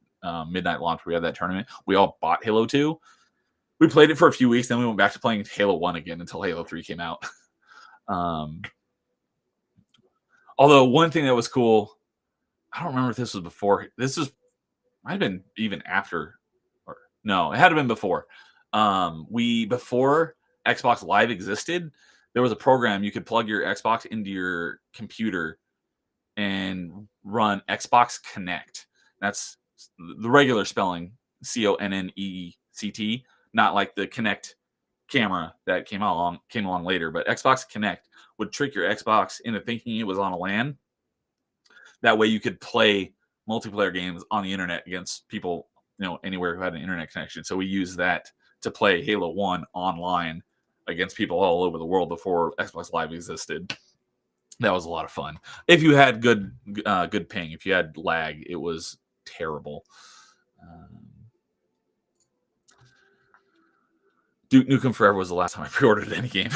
midnight launch, we had that tournament. We all bought Halo 2. We played it for a few weeks, then we went back to playing Halo 1 again until Halo 3 came out. um, Although one thing that was cool, I don't remember if this was before. This was might have been even after, or no, it had to been before. We before Xbox Live existed, there was a program you could plug your Xbox into your computer and run Xbox Connect. That's the regular spelling, CONNECT, not like the Connect camera that came along later. But Xbox Connect would trick your Xbox into thinking it was on a LAN. That way, you could play multiplayer games on the internet against people, anywhere who had an internet connection. So we used that to play Halo 1 online against people all over the world before Xbox Live existed. That was a lot of fun. If you had good ping, if you had lag, it was terrible. Duke Nukem Forever was the last time I pre-ordered any game.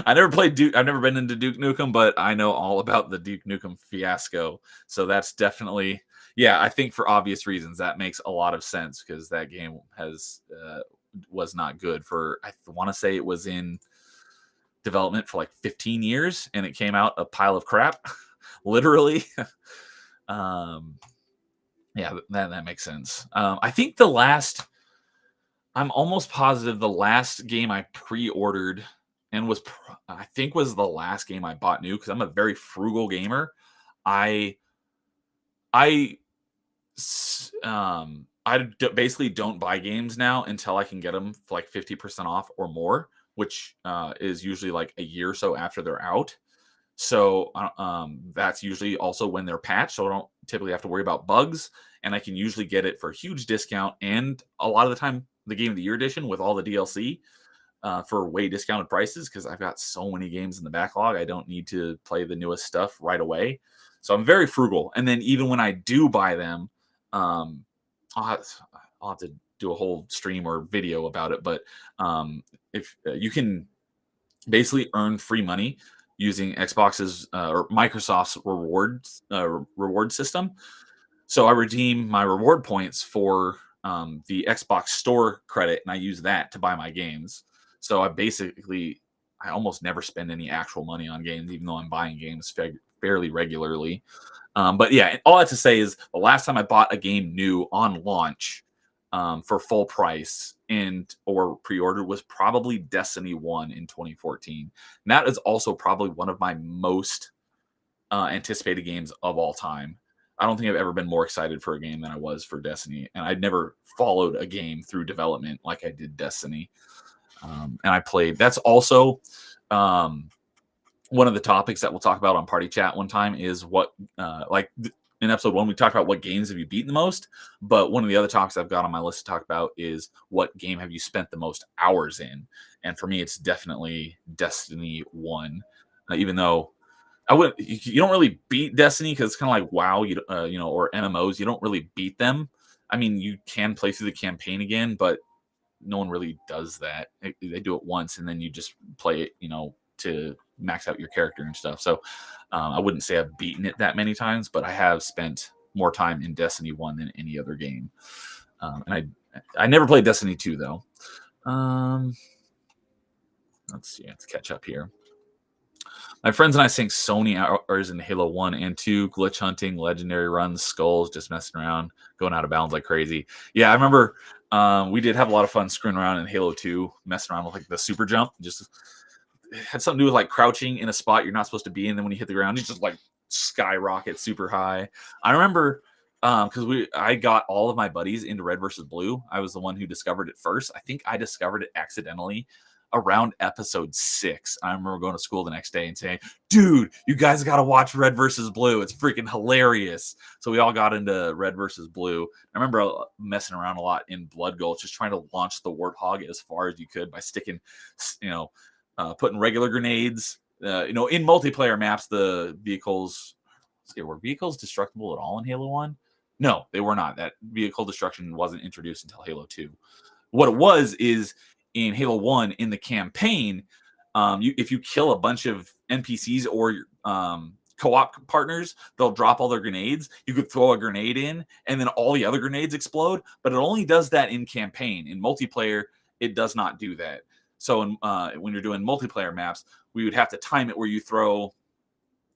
I never played Duke. I've never been into Duke Nukem, but I know all about the Duke Nukem fiasco. So that's definitely, I think for obvious reasons, that makes a lot of sense because that game was not good for, I want to say it was in development for like 15 years and it came out a pile of crap, literally. That makes sense. I think I'm almost positive the last game I pre-ordered and was the last game I bought new because I'm a very frugal gamer. I basically don't buy games now until I can get them for like 50% off or more, which is usually like a year or so after they're out. So that's usually also when they're patched, so I don't typically have to worry about bugs, and I can usually get it for a huge discount, and a lot of the time the Game of the Year edition with all the DLC for way discounted prices because I've got so many games in the backlog. I don't need to play the newest stuff right away. So I'm very frugal. And then even when I do buy them, I'll have to do a whole stream or video about it. But if you can basically earn free money using Xbox's or Microsoft's reward system. So I redeem my reward points for the Xbox Store credit, and I use that to buy my games. So I almost never spend any actual money on games, even though I'm buying games fairly regularly. But yeah, all that to say is the last time I bought a game new on launch for full price or pre-ordered was probably Destiny 1 in 2014. And that is also probably one of my most anticipated games of all time. I don't think I've ever been more excited for a game than I was for Destiny. And I'd never followed a game through development like I did Destiny. And I played. That's also one of the topics that we'll talk about on Party Chat one time is what, in episode 1, we talked about what games have you beaten the most. But one of the other topics I've got on my list to talk about is what game have you spent the most hours in? And for me, it's definitely Destiny 1. Even though you don't really beat Destiny because it's kind of like WoW, or MMOs. You don't really beat them. I mean, you can play through the campaign again, but no one really does that. They do it once, and then you just play it, to max out your character and stuff. So I wouldn't say I've beaten it that many times, but I have spent more time in Destiny 1 than any other game. And I never played Destiny 2, though. Let's see. Let's catch up here. My friends and I sank Sony hours in Halo 1 and 2, glitch hunting, legendary runs, skulls, just messing around, going out of bounds like crazy. Yeah, I remember we did have a lot of fun screwing around in Halo 2, messing around with like the super jump. Just had something to do with like crouching in a spot you're not supposed to be in. Then when you hit the ground, you just like skyrocket super high. I remember because I got all of my buddies into Red versus Blue. I was the one who discovered it first. I think I discovered it accidentally around episode 6. I remember going to school the next day and saying, dude, you guys got to watch Red versus Blue. It's freaking hilarious. So we all got into Red versus Blue. I remember messing around a lot in Blood Gulch, just trying to launch the Warthog as far as you could by sticking, putting regular grenades. In multiplayer maps, the vehicles, were vehicles destructible at all in Halo 1? No, they were not. That vehicle destruction wasn't introduced until Halo 2. What it was is, in Halo 1, in the campaign, if you kill a bunch of NPCs or co-op partners, they'll drop all their grenades. You could throw a grenade in, and then all the other grenades explode, but it only does that in campaign. In multiplayer, it does not do that. So when you're doing multiplayer maps, we would have to time it where you throw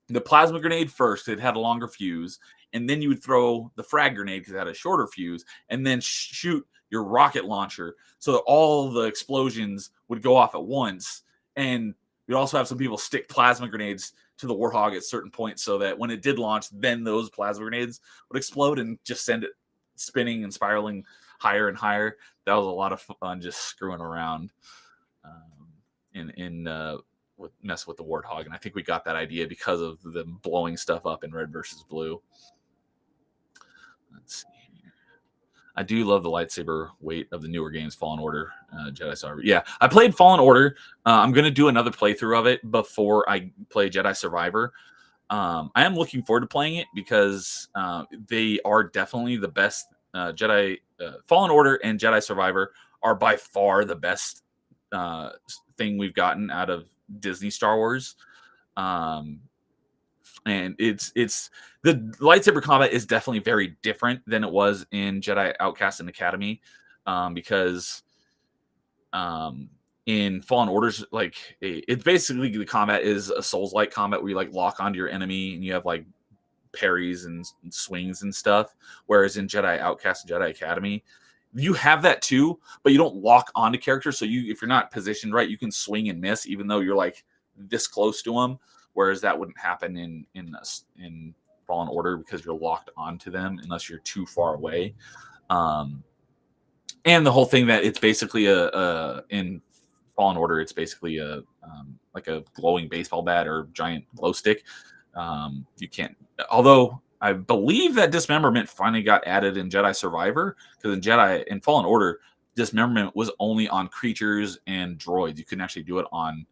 the plasma grenade first. It had a longer fuse, and then you would throw the frag grenade because it had a shorter fuse, and then shoot your rocket launcher so that all the explosions would go off at once. And you'd also have some people stick plasma grenades to the Warthog at certain points so that when it did launch, then those plasma grenades would explode and just send it spinning and spiraling higher and higher. That was a lot of fun just screwing around with mess with the Warthog. And I think we got that idea because of them blowing stuff up in Red versus Blue. Let's see here. I do love the lightsaber weight of the newer games, Fallen Order, Jedi Survivor. Yeah, I played Fallen Order. I'm going to do another playthrough of it before I play Jedi Survivor. I am looking forward to playing it because they are definitely the best. Jedi Fallen Order and Jedi Survivor are by far the best thing we've gotten out of Disney Star Wars. And it's the lightsaber combat is definitely very different than it was in Jedi Outcast and Academy, because in Fallen Orders, like it's basically the combat is a Souls-like combat where you like lock onto your enemy and you have like parries and swings and stuff. Whereas in Jedi Outcast and Jedi Academy, you have that too, but you don't lock onto characters. So if you're not positioned right, you can swing and miss even though you're like this close to them. Whereas that wouldn't happen in Fallen Order because you're locked onto them unless you're too far away. And the whole thing that it's basically in Fallen Order, it's basically like a glowing baseball bat or giant glow stick. You can't, although I believe that dismemberment finally got added in Jedi Survivor, because in Fallen Order, dismemberment was only on creatures and droids. You couldn't actually do it on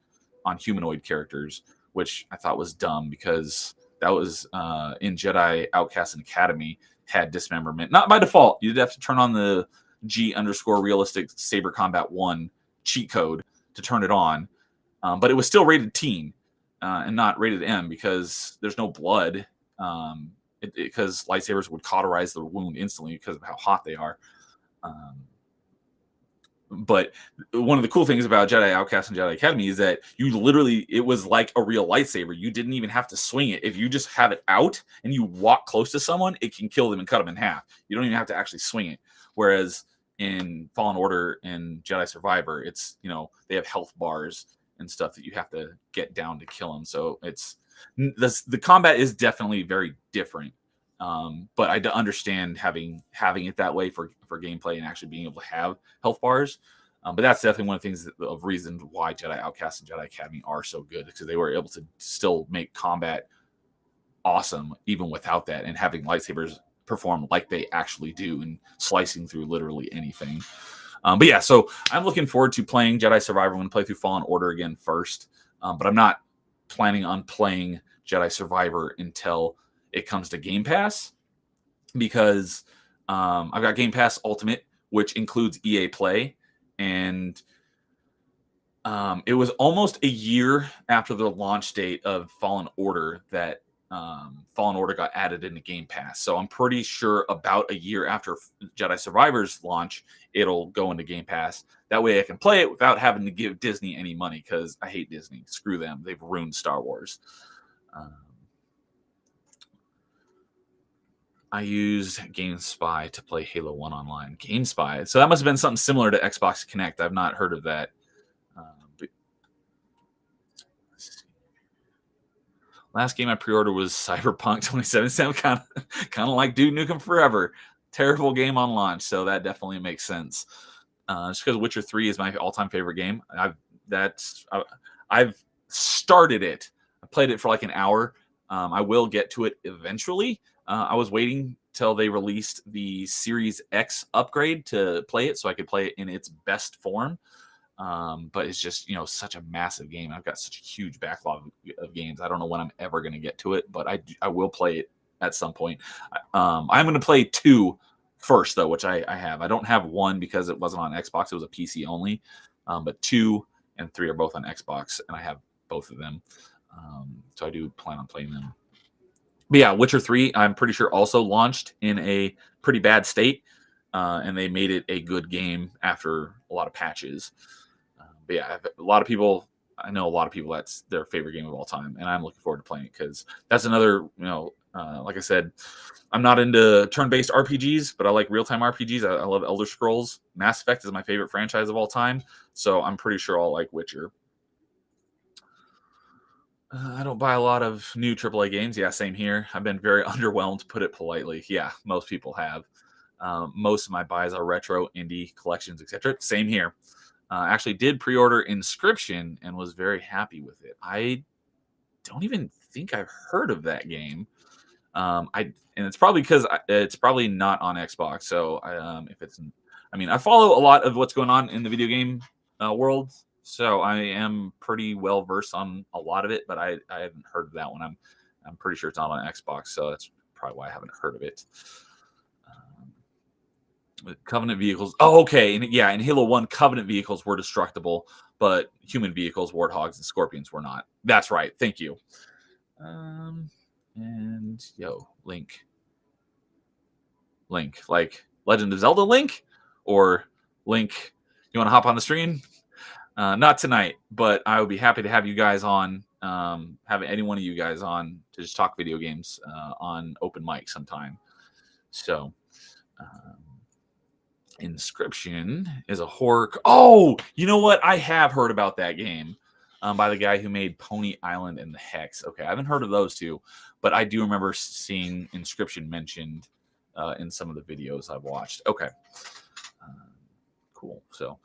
humanoid characters, which I thought was dumb because that was in Jedi Outcast and Academy had dismemberment. Not by default. You'd have to turn on the G_realistic Saber Combat 1 cheat code to turn it on. But it was still rated teen and not rated M because there's no blood. Because lightsabers would cauterize the wound instantly because of how hot they are. But one of the cool things about Jedi Outcast and Jedi Academy is that it was like a real lightsaber. You didn't even have to swing it. If you just have it out and you walk close to someone, it can kill them and cut them in half. You don't even have to actually swing it. Whereas in Fallen Order and Jedi Survivor, it's, they have health bars and stuff that you have to get down to kill them. So the combat is definitely very different. But I understand having it that way for gameplay and actually being able to have health bars. But that's definitely one of the things of reasons why Jedi Outcast and Jedi Academy are so good, because they were able to still make combat awesome even without that, and having lightsabers perform like they actually do and slicing through literally anything. But yeah, so I'm looking forward to playing Jedi Survivor. I'm going to play through Fallen Order again first, but I'm not planning on playing Jedi Survivor until it comes to Game Pass, because I've got Game Pass Ultimate, which includes EA Play, and it was almost a year after the launch date of Fallen Order that Fallen Order got added into Game Pass. So I'm pretty sure about a year after Jedi Survivor's launch, it'll go into Game Pass. That way I can play it without having to give Disney any money, because I hate Disney. Screw them. They've ruined Star Wars. I used GameSpy to play Halo 1 online. GameSpy. So that must have been something similar to Xbox Connect. I've not heard of that. But let's see. Last game I pre-ordered was Cyberpunk 2077. Kind of like Duke Nukem Forever. Terrible game on launch, so that definitely makes sense. Just because Witcher 3 is my all-time favorite game. I've started it. I played it for like an hour. I will get to it eventually. I was waiting till they released the Series X upgrade to play it so I could play it in its best form. But it's just, such a massive game. I've got such a huge backlog of games. I don't know when I'm ever going to get to it, but I will play it at some point. I'm going to play 2 first, though, which I have. I don't have 1 because it wasn't on Xbox. It was a PC only. But 2 and 3 are both on Xbox, and I have both of them. So I do plan on playing them. But yeah, Witcher 3, I'm pretty sure also launched in a pretty bad state. and they made it a good game after a lot of patches. But yeah, a lot of people. I know a lot of people that's their favorite game of all time, and I'm looking forward to playing it because that's another. Like I said, I'm not into turn-based RPGs, but I like real-time RPGs. I love Elder Scrolls. Mass Effect is my favorite franchise of all time, so I'm pretty sure I'll like Witcher. I don't buy a lot of new AAA games. Yeah, same here. I've been very underwhelmed, to put it politely. Yeah, most people have. Most of my buys are retro, indie, collections, etc. Same here. Actually did pre-order Inscription and was very happy with it. I don't even think I've heard of that game. And it's probably because it's probably not on Xbox. So if it's, I mean, I follow a lot of what's going on in the video game world, so I am pretty well versed on a lot of it. But I haven't heard of that one. I'm pretty sure it's not on Xbox, so that's probably why I haven't heard of it. Covenant vehicles. Oh, okay. And yeah, in Halo 1, Covenant vehicles were destructible, but human vehicles, Warthogs, and Scorpions were not. That's right. Thank you. And Link. Like Legend of Zelda Link? Or Link, you want to hop on the stream? Not tonight, but I would be happy to have you guys on, have any one of you guys on to just talk video games on open mic sometime. So, Inscription is a horror. Oh, you know what? I have heard about that game by the guy who made Pony Island and the Hex. Okay, I haven't heard of those two, but I do remember seeing Inscription mentioned in some of the videos I've watched. Okay, cool. So,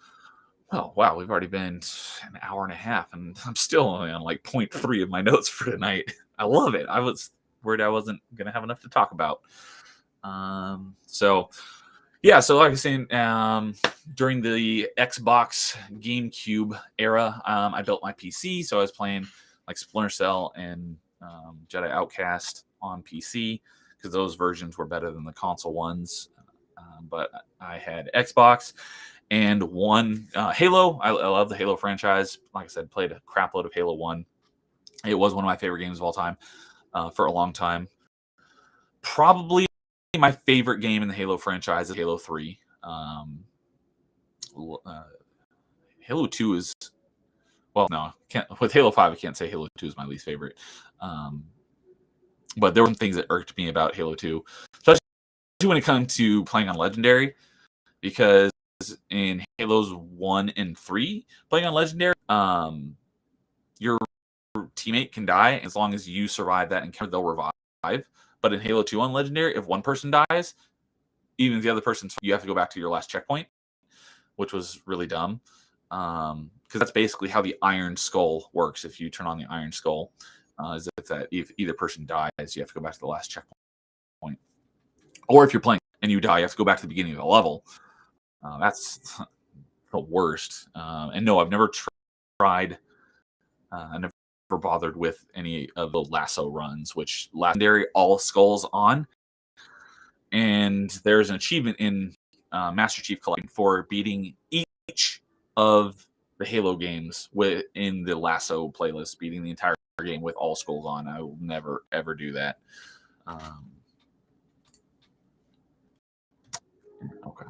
oh wow, we've already been an hour and a half, and I'm still only on like 0.3 of my notes for tonight. I love it. I was worried I wasn't gonna have enough to talk about. Yeah, so like I was saying, during the Xbox GameCube era, I built my PC, so I was playing like Splinter Cell and Jedi Outcast on PC because those versions were better than the console ones. But I had Xbox and one Halo. I love the Halo franchise. Like I said, played a crap load of Halo 1. It was one of my favorite games of all time for a long time. Probably my favorite game in the Halo franchise is Halo 3. Halo 2 is, well, no, with Halo 5, I can't say Halo 2 is my least favorite. But there were some things that irked me about Halo 2, especially when it comes to playing on Legendary, because in Halos 1 and 3, playing on Legendary, your teammate can die as long as you survive that encounter, they'll revive. But in Halo 2 on Legendary, if one person dies, even if the other person's, you have to go back to your last checkpoint, which was really dumb. Because that's basically how the Iron Skull works. If you turn on the Iron Skull, is if either person dies, you have to go back to the last checkpoint. Or if you're playing and you die, you have to go back to the beginning of the level. That's the worst. And no, I've never tried. I never bothered with any of the lasso runs, which Legendary all skulls on. And there's an achievement in Master Chief Collection for beating each of the Halo games in the lasso playlist, beating the entire game with all skulls on. I will never ever do that. Okay.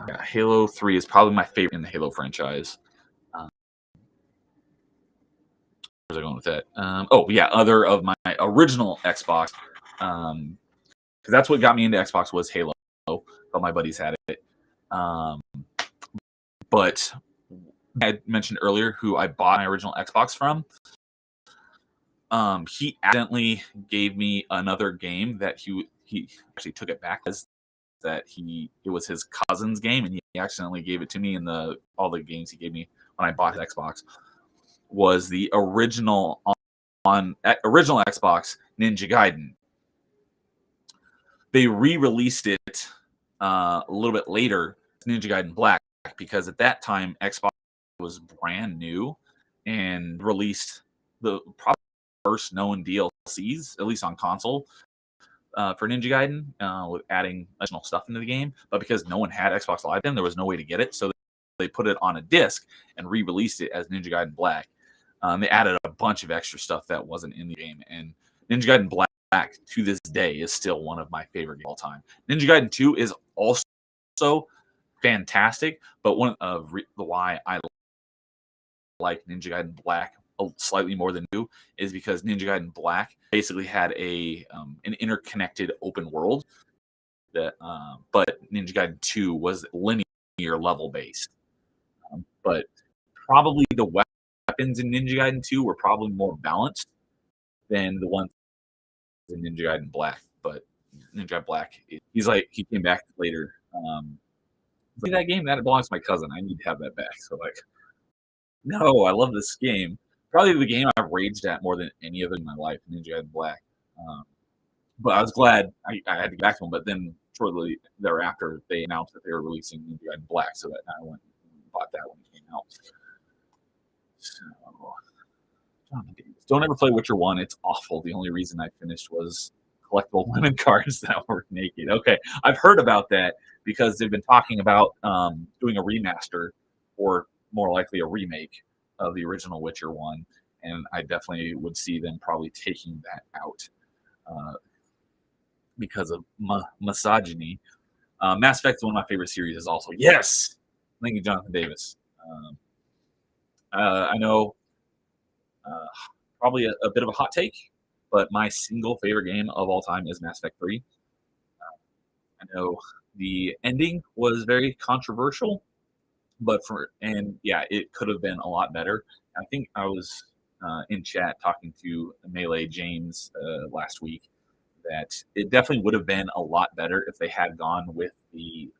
Yeah, Halo 3 is probably my favorite in the Halo franchise. Where's I going with that? Other of my original Xbox, because that's what got me into Xbox was Halo. But my buddies had it. But I had mentioned earlier who I bought my original Xbox from. He accidentally gave me another game that he actually took it back as that it was his cousin's game, and he accidentally gave it to me. And all the games he gave me when I bought his Xbox was the original original Xbox Ninja Gaiden. They re-released it a little bit later, Ninja Gaiden Black, because at that time Xbox was brand new and released the probably first known DLCs, at least on console, for Ninja Gaiden, with adding additional stuff into the game. But because no one had Xbox Live then, there was no way to get it, so they put it on a disc and re-released it as Ninja Gaiden Black. They added a bunch of extra stuff that wasn't in the game, and Ninja Gaiden Black to this day is still one of my favorite games of all time. Ninja Gaiden 2 is also also fantastic. But one of the why I like Ninja Gaiden Black slightly more than you is because Ninja Gaiden Black basically had an interconnected open world that, but Ninja Gaiden 2 was linear level based. But probably the weapons in Ninja Gaiden 2 were probably more balanced than the ones in Ninja Gaiden Black. But Ninja Gaiden Black, he's like he came back later. Like, that game that belongs to my cousin. I need to have that back. So like, no, I love this game. Probably the game I've raged at more than any of it in my life, Ninja Gaiden Black. Um, but I was glad I had to get back to them. But then shortly thereafter, they announced that they were releasing Ninja Gaiden Black, so that I went and bought that when it came out. So, don't ever play Witcher 1. It's awful. The only reason I finished was collectible women cards that were naked. Okay, I've heard about that because they've been talking about doing a remaster or more likely a remake of the original Witcher 1, and I definitely would see them probably taking that out because of misogyny. Mass Effect is one of my favorite series. Also, yes, thank you, Jonathan Davis. I know uh, probably a bit of a hot take, but my single favorite game of all time is Mass Effect 3. I know the ending was very controversial, but yeah, it could have been a lot better. I think I was in chat talking to Melee James last week that it definitely would have been a lot better if they had gone with the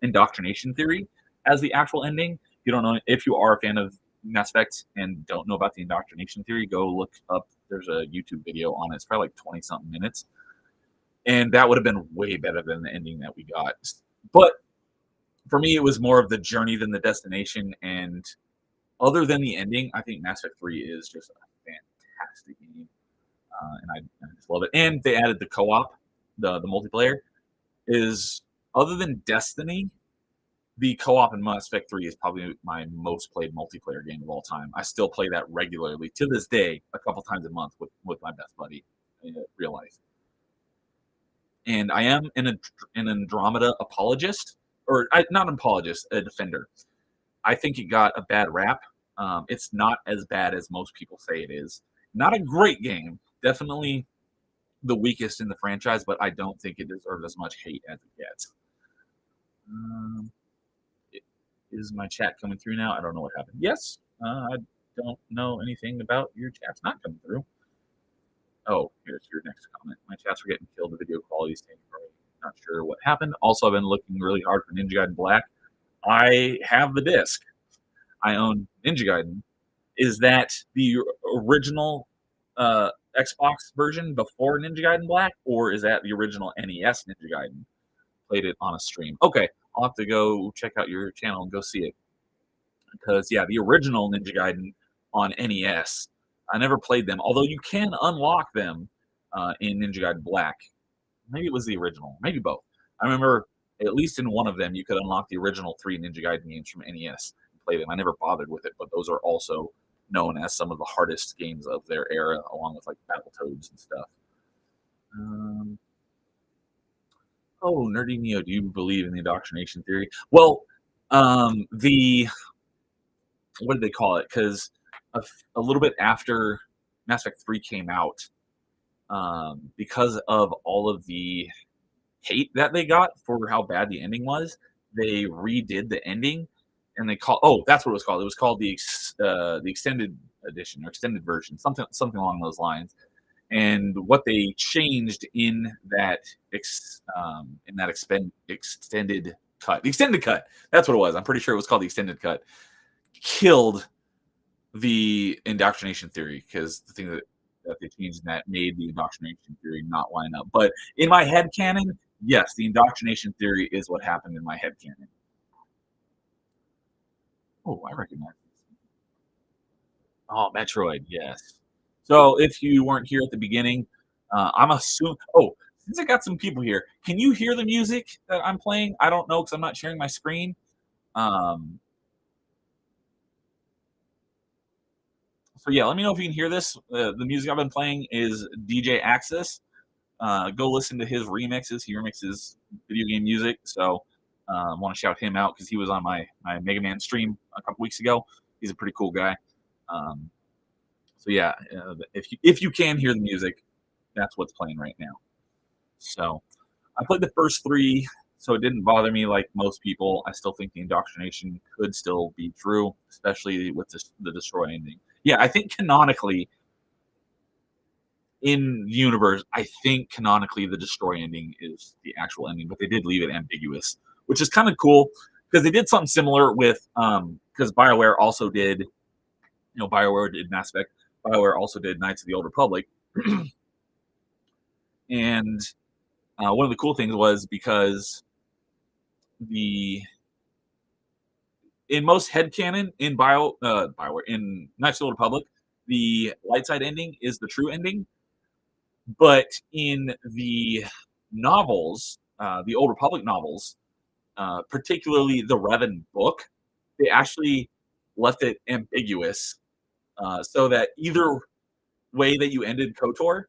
indoctrination theory as the actual ending. You don't know if you are a fan of Mass Effect and don't know about the indoctrination theory, go look up. There's a YouTube video on it. It's probably like 20 something minutes. And that would have been way better than the ending that we got. But for me, it was more of the journey than the destination. And other than the ending, I think Mass Effect 3 is just a fantastic game. And I just love it. And they added the co-op, the multiplayer. Is other than Destiny, the co-op in Mass Effect 3 is probably my most played multiplayer game of all time. I still play that regularly to this day, a couple times a month with my best buddy in real life. And I am an Andromeda apologist, or not an apologist, a defender. I think it got a bad rap. It's not as bad as most people say it is. Not a great game, definitely the weakest in the franchise, but I don't think it deserves as much hate as it gets. Is my chat coming through now? I don't know what happened. Yes, I don't know anything about your chat's not coming through. Oh, here's your next comment. My chats are getting killed. The video quality is staying for me. Not sure what happened. Also, I've been looking really hard for Ninja Gaiden Black. I have the disc. I own Ninja Gaiden. Is that the original Xbox version before Ninja Gaiden Black, or is that the original NES Ninja Gaiden? Played it on a stream. Okay, I'll have to go check out your channel and go see it. Because yeah, the original Ninja Gaiden on NES, I never played them. Although you can unlock them in Ninja Gaiden Black. Maybe it was the original, maybe both. I remember at least in one of them you could unlock the original 3 Ninja Gaiden games from NES and play them. I never bothered with it, but those are also known as some of the hardest games of their era, along with like Battletoads and stuff. Oh, Nerdy Neo, do you believe in the indoctrination theory? Well, the what did they call it? Because a little bit after Mass Effect 3 came out, because of all of the hate that they got for how bad the ending was, they redid the ending, and they call that's what it was called. It was called the extended edition or extended version, something along those lines. And what they changed in that extended cut, the extended cut, that's what it was. I'm pretty sure it was called the extended cut. Killed the indoctrination theory because the thing that they changed in that made the indoctrination theory not line up. But in my head canon, yes, the indoctrination theory is what happened in my head canon. Oh, I recognize this. Oh, Metroid, yes. So if you weren't here at the beginning, I'm assuming. Oh, since I got some people here, can you hear the music that I'm playing? I don't know because I'm not sharing my screen. Um, so yeah, let me know if you can hear this. The music I've been playing is DJ Axis. Go listen to his remixes. He remixes video game music, so want to shout him out because he was on my Mega Man stream a couple weeks ago. He's a pretty cool guy. Um, so yeah, if you can hear the music, that's what's playing right now. So I played the first three, so it didn't bother me like most people. I still think the indoctrination could still be true, especially with the destroy ending. Yeah, I think canonically in the universe, I think canonically the destroy ending is the actual ending, but they did leave it ambiguous, which is kind of cool because they did something similar with because BioWare also did, BioWare did Mass Effect, BioWare also did Knights of the Old Republic, and one of the cool things was because the in most headcanon in BioWare in Knights of the Old Republic, the light side ending is the true ending. But in the novels, the Old Republic novels, particularly the Revan book, they actually left it ambiguous so that either way that you ended KOTOR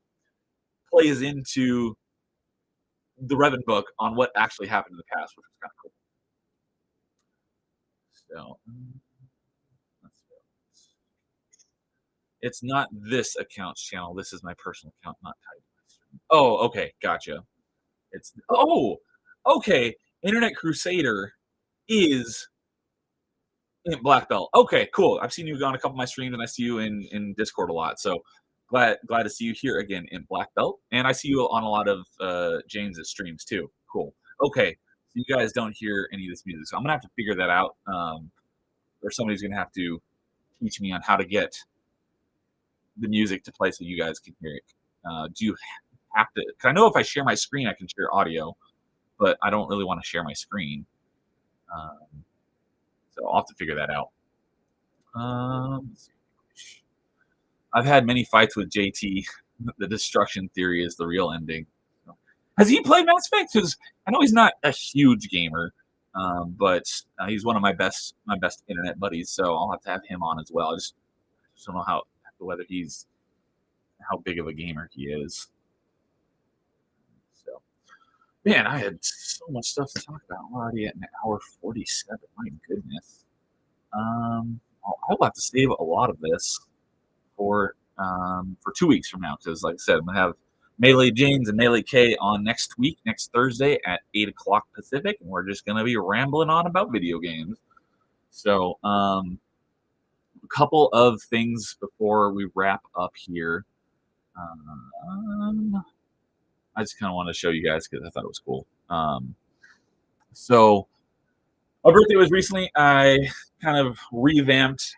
plays into the Revan book on what actually happened in the past, which was kind of cool. So, let's go. It's not this account's channel. This is my personal account, not tied to my stream. Oh, okay, gotcha. Okay. Internet Crusader is in Black Belt. Okay, cool. I've seen you on a couple of my streams, and I see you in Discord a lot. So glad to see you here again in Black Belt, and I see you on a lot of James's streams too. Cool. Okay, so you guys don't hear any of this music, so I'm gonna have to figure that out. Or somebody's gonna have to teach me on how to get the music to play so you guys can hear it. Do you have to? Because I know if I share my screen, I can share audio, but I don't really want to share my screen. So I'll have to figure that out. I've had many fights with JT. The destruction theory is the real ending. Has he played Mass Effect? Because I know he's not a huge gamer, but he's one of my best internet buddies. So I'll have to have him on as well. I just don't know whether he's how big of a gamer he is. So, man, I had so much stuff to talk about. We're already at an hour 47. My goodness. I'll have to save a lot of this for 2 weeks from now because, like I said, I'm gonna have Melee James and Melee K on next week, next Thursday at 8 o'clock Pacific, and we're just gonna be rambling on about video games. So, a couple of things before we wrap up here. I just kind of want to show you guys because I thought it was cool. So my birthday was recently. I kind of revamped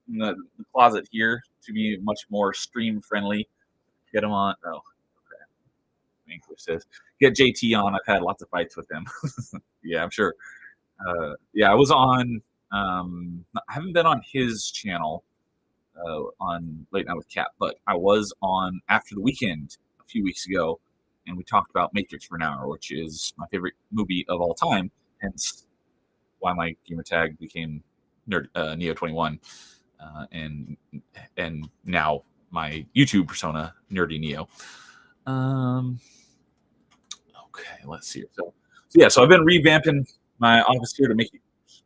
the closet here to be much more stream friendly. Get them on. Oh, okay. English says get JT on. I've had lots of fights with him. Yeah, I'm sure. Yeah, I was on. I haven't been on his channel on Late Night with Cat, but I was on After the Weekend a few weeks ago, and we talked about Matrix for an hour, which is my favorite movie of all time. Hence, why my gamer tag became Neo21, and now my YouTube persona Nerdy Neo. Okay, let's see. So I've been revamping my office here to make it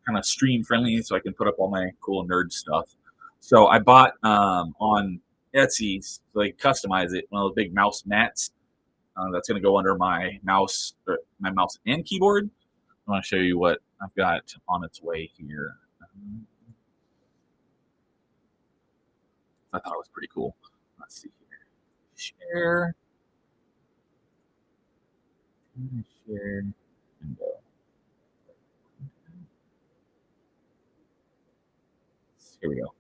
kind of stream friendly, so I can put up all my cool nerd stuff. So I bought on Etsy, so they customize it, one of those big mouse mats that's going to go under my mouse and keyboard. I want to show you what I've got on its way here. I thought it was pretty cool. Let's see here. Share window. Here we go.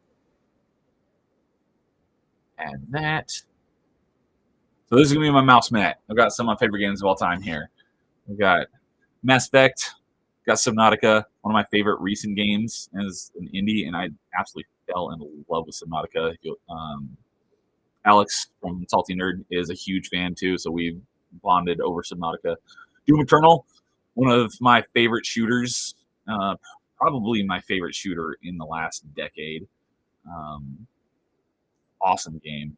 Add that. So this is gonna be my mouse mat. I've got some of my favorite games of all time here. We've got Mass Effect, got Subnautica, one of my favorite recent games as an indie, and I absolutely fell in love with Subnautica. Alex from Salty Nerd is a huge fan too, so we bonded over Subnautica. Doom Eternal, one of my favorite shooters, probably my favorite shooter in the last decade. Awesome game.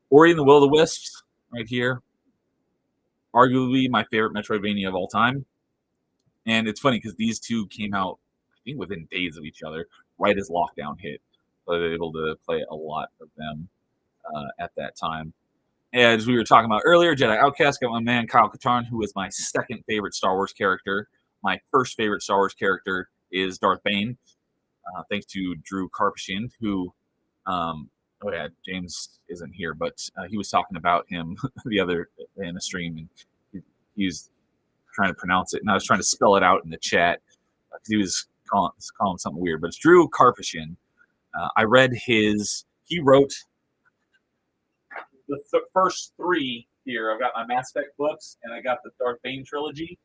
Ori and the Will of the Wisps, right here. arguably my favorite Metroidvania of all time. And it's funny because these two came out, I think, within days of each other, right as lockdown hit. So I was able to play a lot of them at that time. As we were talking about earlier, Jedi Outcast got my man Kyle Katarn, who is my second favorite Star Wars character. My first favorite Star Wars character is Darth Bane, thanks to Drew Karpyshyn, who, oh yeah, James isn't here, but he was talking about him the other in a stream, and he was trying to pronounce it, and I was trying to spell it out in the chat because he was calling something weird, but it's Drew Karpyshyn. I read he wrote the first three here. I've got my Mass Effect books, and I got the Darth Bane trilogy.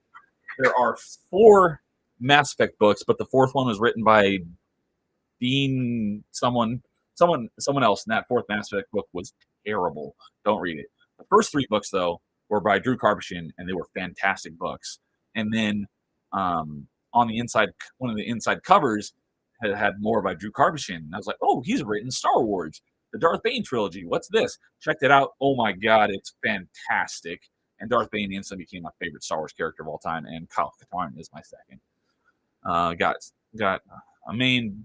There are 4 Mass Effect books, but the 4th one was written by Dean someone else, and that 4th Mass Effect book was terrible. Don't read it. The first 3 books, though, were by Drew Karpyshyn, and they were fantastic books. And then on the inside, one of the inside covers had more by Drew Karpyshyn. And I was like, oh, he's written Star Wars, the Darth Bane trilogy. What's this? Checked it out. Oh my God, it's fantastic. And Darth Bane instantly became my favorite Star Wars character of all time, and Kyle Katarn is my second. Got a main,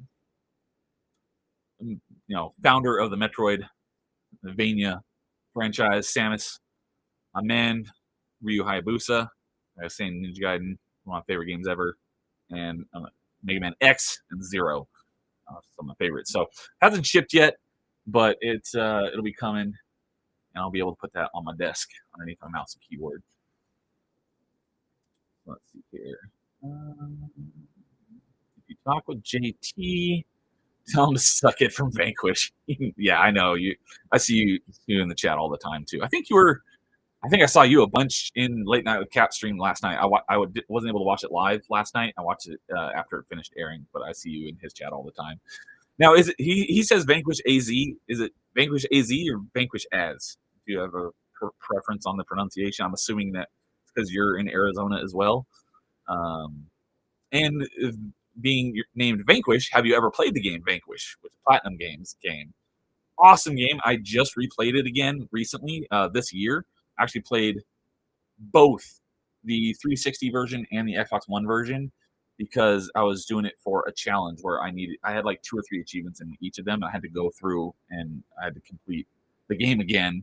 founder of the Metroidvania franchise, Samus. My man, Ryu Hayabusa. I was saying Ninja Gaiden, one of my favorite games ever, and Mega Man X and Zero, some of my favorites. So hasn't shipped yet, but it'll be coming, and I'll be able to put that on my desk underneath my mouse and keyboard. Let's see here. If you talk with JT, tell him to suck it from Vanquish. Yeah, I know you. I see you in the chat all the time too. I think I saw you a bunch in Late Night with Cap stream last night. I wasn't able to watch it live last night. I watched it after it finished airing, but I see you in his chat all the time. Now, is it he says Vanquish AZ? Is it Vanquish AZ or Vanquish as? Do you have a preference on the pronunciation? I'm assuming that because you're in Arizona as well. And being named Vanquish, have you ever played the game Vanquish, which is Platinum Games game? Awesome game. I just replayed it again recently this year. Actually played both the 360 version and the Xbox One version because I was doing it for a challenge where I had like 2 or 3 achievements in each of them. I had to go through and I had to complete the game again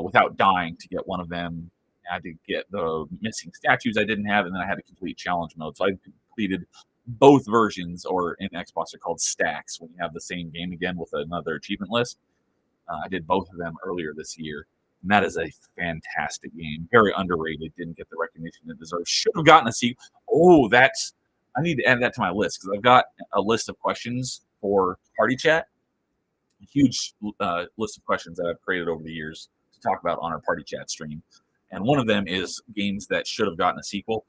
without dying to get one of them. I had to get the missing statues I didn't have, and then I had to complete challenge mode. So I completed both versions, or in Xbox they're called stacks, when you have the same game again with another achievement list. I did both of them earlier this year. And that is a fantastic game. Very underrated. Didn't get the recognition it deserves. Should have gotten a sequel. Oh, I need to add that to my list because I've got a list of questions for Party Chat. A huge list of questions that I've created over the years to talk about on our Party Chat stream. And one of them is games that should have gotten a sequel.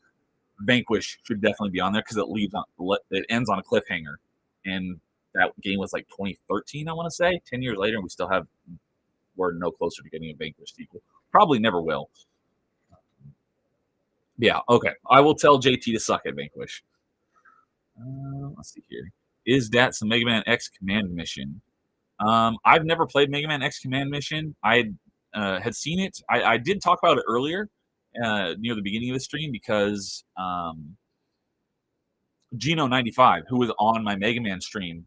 Vanquish should definitely be on there because it ends on a cliffhanger. And that game was like 2013, I want to say. 10 years later, and we're no closer to getting a Vanquish sequel. Probably never will. Yeah, okay. I will tell JT to suck at Vanquish. Let's see here. Is that some Mega Man X Command Mission? I've never played Mega Man X Command Mission. I had seen it. I did talk about it earlier near the beginning of the stream because Geno95, who was on my Mega Man stream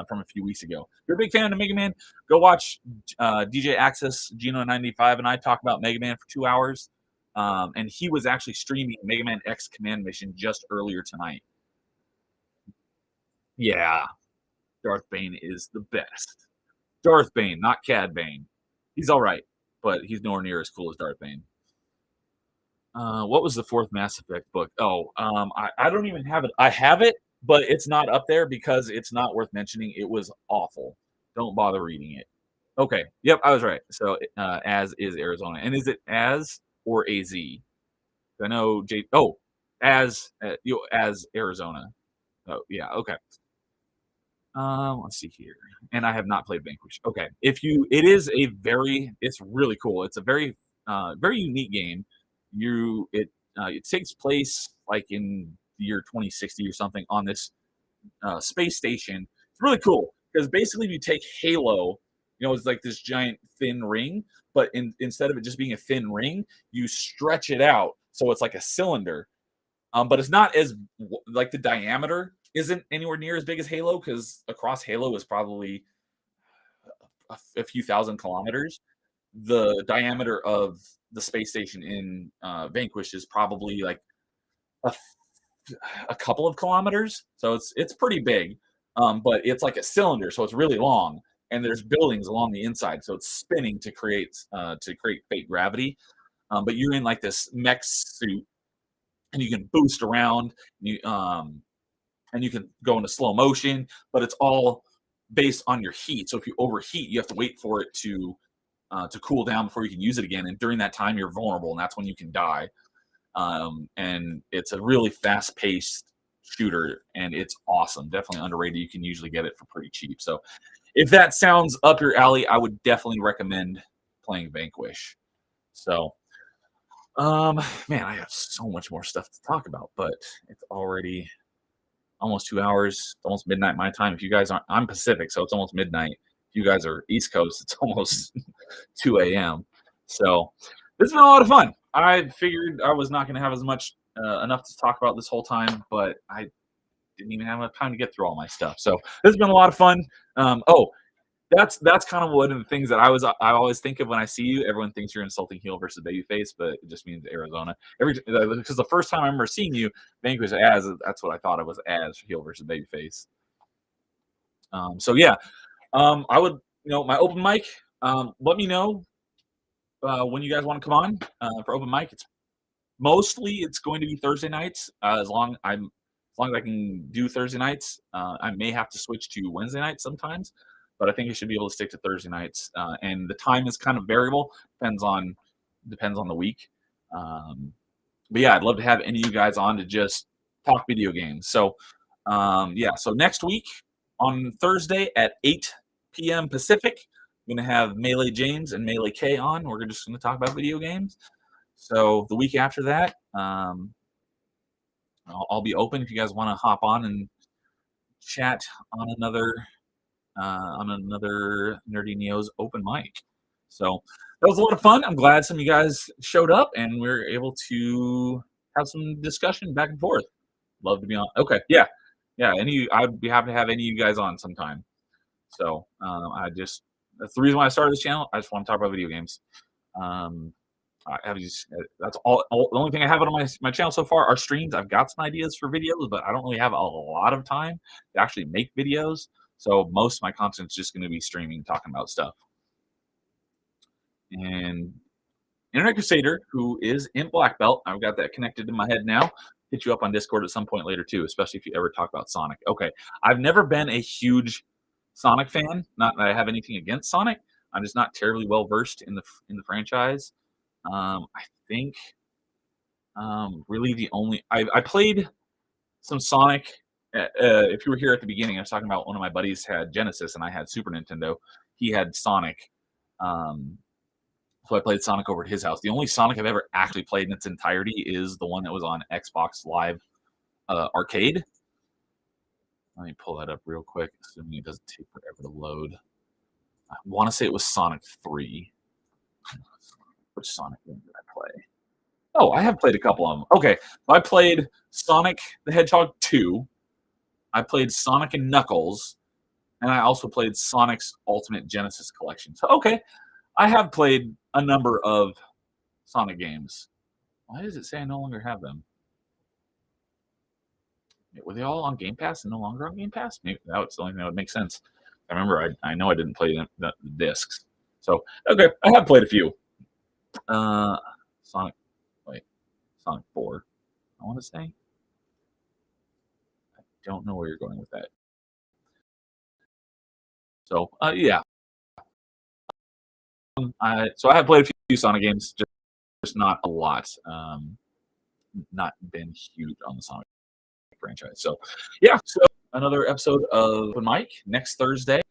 from a few weeks ago. If you're a big fan of Mega Man, go watch DJ Access, Geno95, and I talk about Mega Man for 2 hours. And he was actually streaming Mega Man X Command Mission just earlier tonight. Yeah, Darth Bane is the best. Darth Bane, not Cad Bane. He's all right, but he's nowhere near as cool as Darth Bane. What was the 4th Mass Effect book? Oh, I don't even have it. I have it, but it's not up there because it's not worth mentioning. It was awful. Don't bother reading it. Okay. Yep, I was right. So as is Arizona. And is it as or AZ? I know as Arizona. Oh, yeah, okay. Let's see here. And I have not played Vanquish. Okay. It's really cool. It's a very very unique game. It takes place like in the year 2060 or something on this space station. It's really cool because basically you take Halo It's like this giant thin ring, but instead of it just being a thin ring, you stretch it out so it's like a cylinder. But it's not as like the diameter isn't anywhere near as big as Halo because across Halo is probably a few thousand kilometers. The diameter of the space station in Vanquish is probably like a, a couple of kilometers, so it's pretty big. But it's like a cylinder, so it's really long, and there's buildings along the inside, so it's spinning to create fake gravity. But you're in like this mech suit, and you can boost around. And you can go into slow motion, but it's all based on your heat. So if you overheat, you have to wait for it to cool down before you can use it again. And during that time, you're vulnerable, and that's when you can die. And it's a really fast-paced shooter, and it's awesome. Definitely underrated. You can usually get it for pretty cheap. So if that sounds up your alley, I would definitely recommend playing Vanquish. So, man, I have so much more stuff to talk about, but it's already almost 2 hours. It's almost midnight my time. If you guys aren't, I'm Pacific, so it's almost midnight. If you guys are East Coast, it's almost 2 a.m. So this has been a lot of fun. I figured I was not going to have as much enough to talk about this whole time, but I didn't even have enough time to get through all my stuff. So this has been a lot of fun. Oh, that's kind of one of the things that I always think of when I see you. Everyone thinks you're insulting heel versus babyface, but it just means Arizona. Because the first time I remember seeing you, Vanquish as that's what I thought it was as heel versus babyface. So yeah, I would my open mic. Let me know when you guys want to come on for open mic. It's going to be Thursday nights. As long as I can do Thursday nights, I may have to switch to Wednesday nights sometimes, but I think I should be able to stick to Thursday nights. And the time is kind of variable, depends on the week. But yeah, I'd love to have any of you guys on to just talk video games. So yeah, so next week on Thursday at 8 p.m. Pacific, I'm gonna have Melee James and Melee K on. We're just gonna talk about video games. So the week after that, I'll be open if you guys want to hop on and chat on another Nerdy Neos open mic. So that was a lot of fun. I'm glad some of you guys showed up and we are able to have some discussion back and forth. Love to be on. Okay, yeah, yeah. I'd be happy to have any of you guys on sometime. So that's the reason why I started this channel. I just want to talk about video games. That's all. The only thing I have on my channel so far are streams. I've got some ideas for videos, but I don't really have a lot of time to actually make videos. So most of my content is just going to be streaming, talking about stuff. And Internet Crusader, who is in Black Belt, I've got that connected in my head now. Hit you up on Discord at some point later too, especially if you ever talk about Sonic. Okay, I've never been a huge Sonic fan. Not that I have anything against Sonic. I'm just not terribly well versed in the franchise. I think really the only I played some Sonic. If you were here at the beginning, I was talking about one of my buddies had Genesis and I had Super Nintendo. He had Sonic. So I played Sonic over at his house. The only Sonic I've ever actually played in its entirety is the one that was on Xbox Live Arcade. Let me pull that up real quick, assuming it doesn't take forever to load. I want to say it was Sonic 3. Which Sonic game did I play? Oh, I have played a couple of them. Okay, I played Sonic the Hedgehog 2. I played Sonic and Knuckles, and I also played Sonic's Ultimate Genesis Collection. So, okay, I have played a number of Sonic games. Why does it say I no longer have them? Were they all on Game Pass and no longer on Game Pass? Maybe that was the only thing that would make sense. I remember I know I didn't play the discs. So, okay, I have played a few. Sonic 4, I want to say. I don't know where you're going with that. So, yeah. So I have played a few Sonic games, just not a lot. Not been huge on the Sonic franchise. So, yeah. So another episode of Open Mic next Thursday.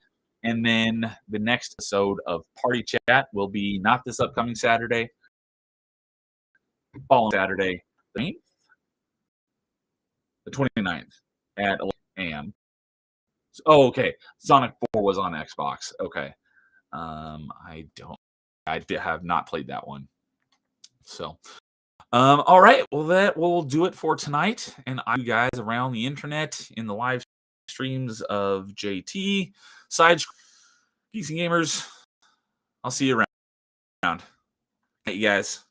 And then the next episode of Party Chat will be not this upcoming Saturday, following Saturday, the 29th at 11 a.m. Oh, okay. Sonic 4 was on Xbox. Okay. I have not played that one. So, all right. Well, that will do it for tonight. And you guys around the internet in the live streams of JT, Side Geeks and Gamers. I'll see you around. Hey, you guys.